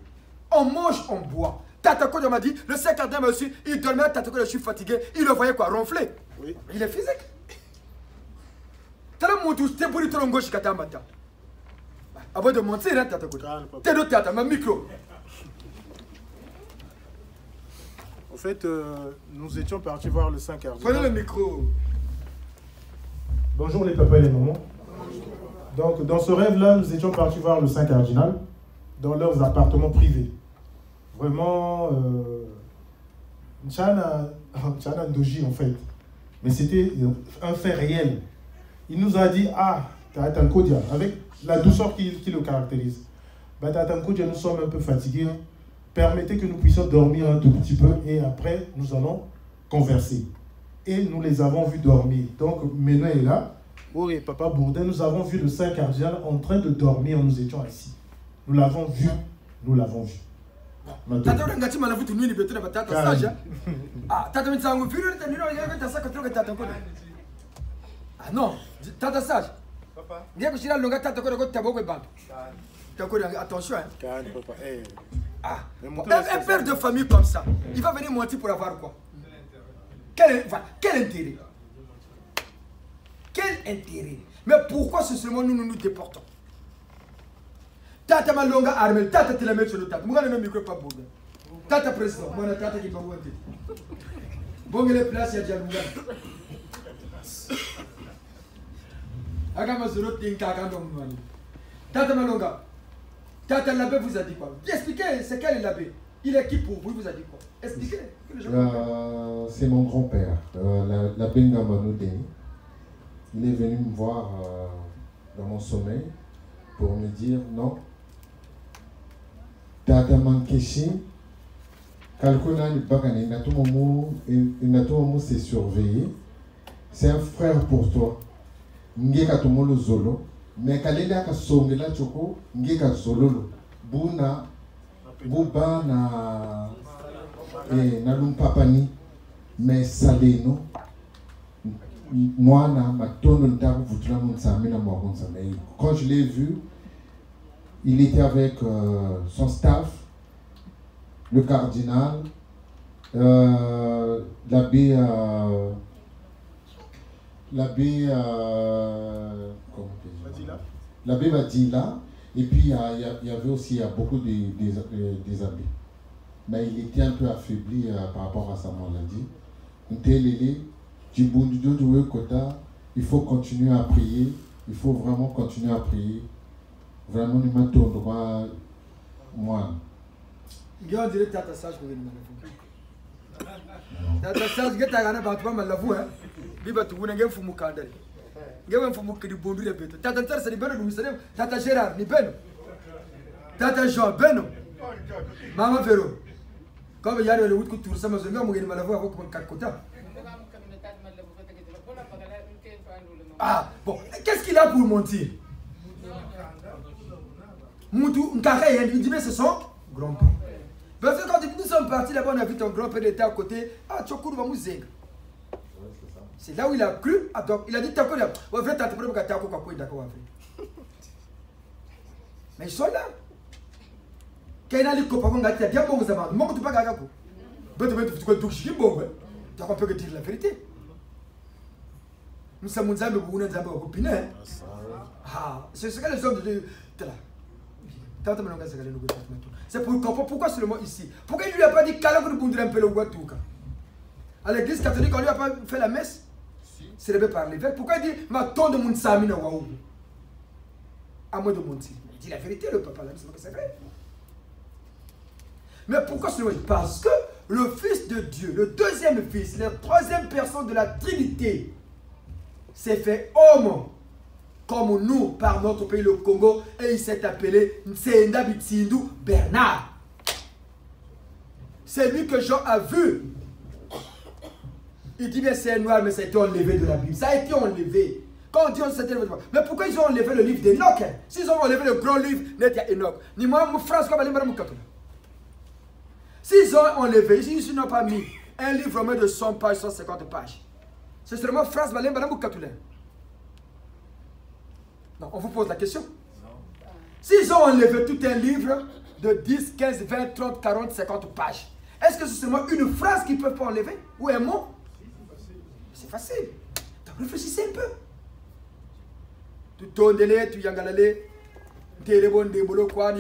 On mange, on boit. Tatako m'a dit, le Saint Cardinal m'a aussi, il dormait, Tatako, je suis fatigué. Il le voyait quoi, ronfler. Oui. Il est physique. Avant de monter, hein, Tatako. T'es de tata, ma micro. En fait, nous étions partis voir le Saint Cardinal. Prenez le micro. Bonjour les papas et les mamans. Donc, dans ce rêve-là, nous étions partis voir le Saint Cardinal dans leurs appartements privés. Vraiment, Tchana Ndoji en fait. Mais c'était un fait réel. Il nous a dit, ah, Tatankodia, avec la douceur qui le caractérise. Bah, Tatankodia, nous sommes un peu fatigués. Permettez que nous puissions dormir un tout petit peu et après, nous allons converser. Et nous les avons vus dormir. Donc, Menon est là. Oui, Papa Bourdin, nous avons vu le Saint Cardinal en train de dormir. Nous étions assis. Nous l'avons vu. Nous l'avons vu. Ah non, tata sage. Papa. Attention. Hein. Ah. Un père de famille comme ça, il va venir mentir pour avoir quoi? Quel intérêt? Quel intérêt? Mais pourquoi c'est seulement nous déportons? Tata Malonga Armel, Tata te la met sur le tata. Moi, le micro pas bon. Tata président, moi, Tata qui va vous dire. Bon, les places, il y a déjà Tata Malonga, Tata l'abbé vous a dit quoi? Expliquez, c'est quel est l'abbé? Il est qui pour vous? Il vous a dit quoi? Expliquez. C'est mon grand-père, l'abbé Ngambano Deni. Il est venu me voir dans mon sommeil pour me dire non. Tata Mankeshi, Kalkona Bagane, Natomo s'est surveillé. C'est un frère pour toi. Ngeka Tomolo Zolo. Mais Kalenda Kasongela Choko, Ngeka Zololo. Buna, Buba na Nalumpapani, mais Saleno. Moi, quand je l'ai vu, il était avec son staff, le cardinal, l'abbé Vadila, et puis il y avait aussi beaucoup des abbés. Mais il était un peu affaibli par rapport à sa maladie. Il faut continuer à prier. Il faut vraiment continuer à prier. Vraiment, nous mettons droit. Moi. Il y a un direct à ta sage pour venir. Tata sage, il y a un battement mal la voix. Il va tout vous n'avez pas mukandari. Il y a un fou qui est bon de répéter. Tata Terre, c'est ben nous savons. Tata Gérard, ni ben. Tata Jean, ben. Maman Véro. Comme il y a le route que tout ça, mais je vais me la voir avec mon kakota. Ah, bon, qu'est-ce qu'il a pour mentir? Moutou, Nkaré, il dit, mais c'est son grand-père. Parce que quand nous sommes partis là-bas, on a vu ton grand-père était à côté. Ah, Tchokourou va mouzer. C'est là où il a cru. Ah, donc, il a dit, t'as quoi là? On va faire ta propre gâteau, quoi, d'accord, mais ils sont là. Quand il a dit, copain, on a dit, bien bon, vous avez mon tu pas gagako. Tu as compris que dire la vérité. Nous sommes des amis, nous sommes des amis. Ah, c'est ce que les hommes de là. C'est pour comprendre pourquoi seulement ici. Pourquoi il ne lui a pas dit qu'à l'heure de un peu le Ouatouka? À l'église catholique, on ne lui a pas fait la messe. C'est le par l'évêque. Pourquoi il dit ma tonne de mon samina waou? À moi de mentir. Il dit la vérité, le papa là, c'est vrai. Mais pourquoi seulement? Parce que le Fils de Dieu, le deuxième Fils, la troisième personne de la Trinité, s'est fait homme comme nous par notre pays, le Congo, et il s'est appelé Ntsenda Bitsindu Bernard. C'est lui que Jean a vu. Il dit bien c'est noir, mais ça a été enlevé de la Bible. Ça a été enlevé. Quand on dit on s'est enlevé, mais pourquoi ils ont enlevé le livre d'Enoch? S'ils ont enlevé le grand livre, n'est-ce pas Enoch? Ni moi, mon frère, comme aller madame Katola. S'ils ont enlevé, s'ils n'ont pas mis un livre de 100 pages, 150 pages, c'est seulement phrase Valem Madame Katula. Non, on vous pose la question. S'ils ont enlevé tout un livre de 10, 15, 20, 30, 40, 50 pages, est-ce que c'est seulement une phrase qu'ils ne peuvent pas enlever? Ou un mot? C'est facile. Donc réfléchissez un peu. Tu tondes, tu yangalale, tu es le bon débolo, quoi,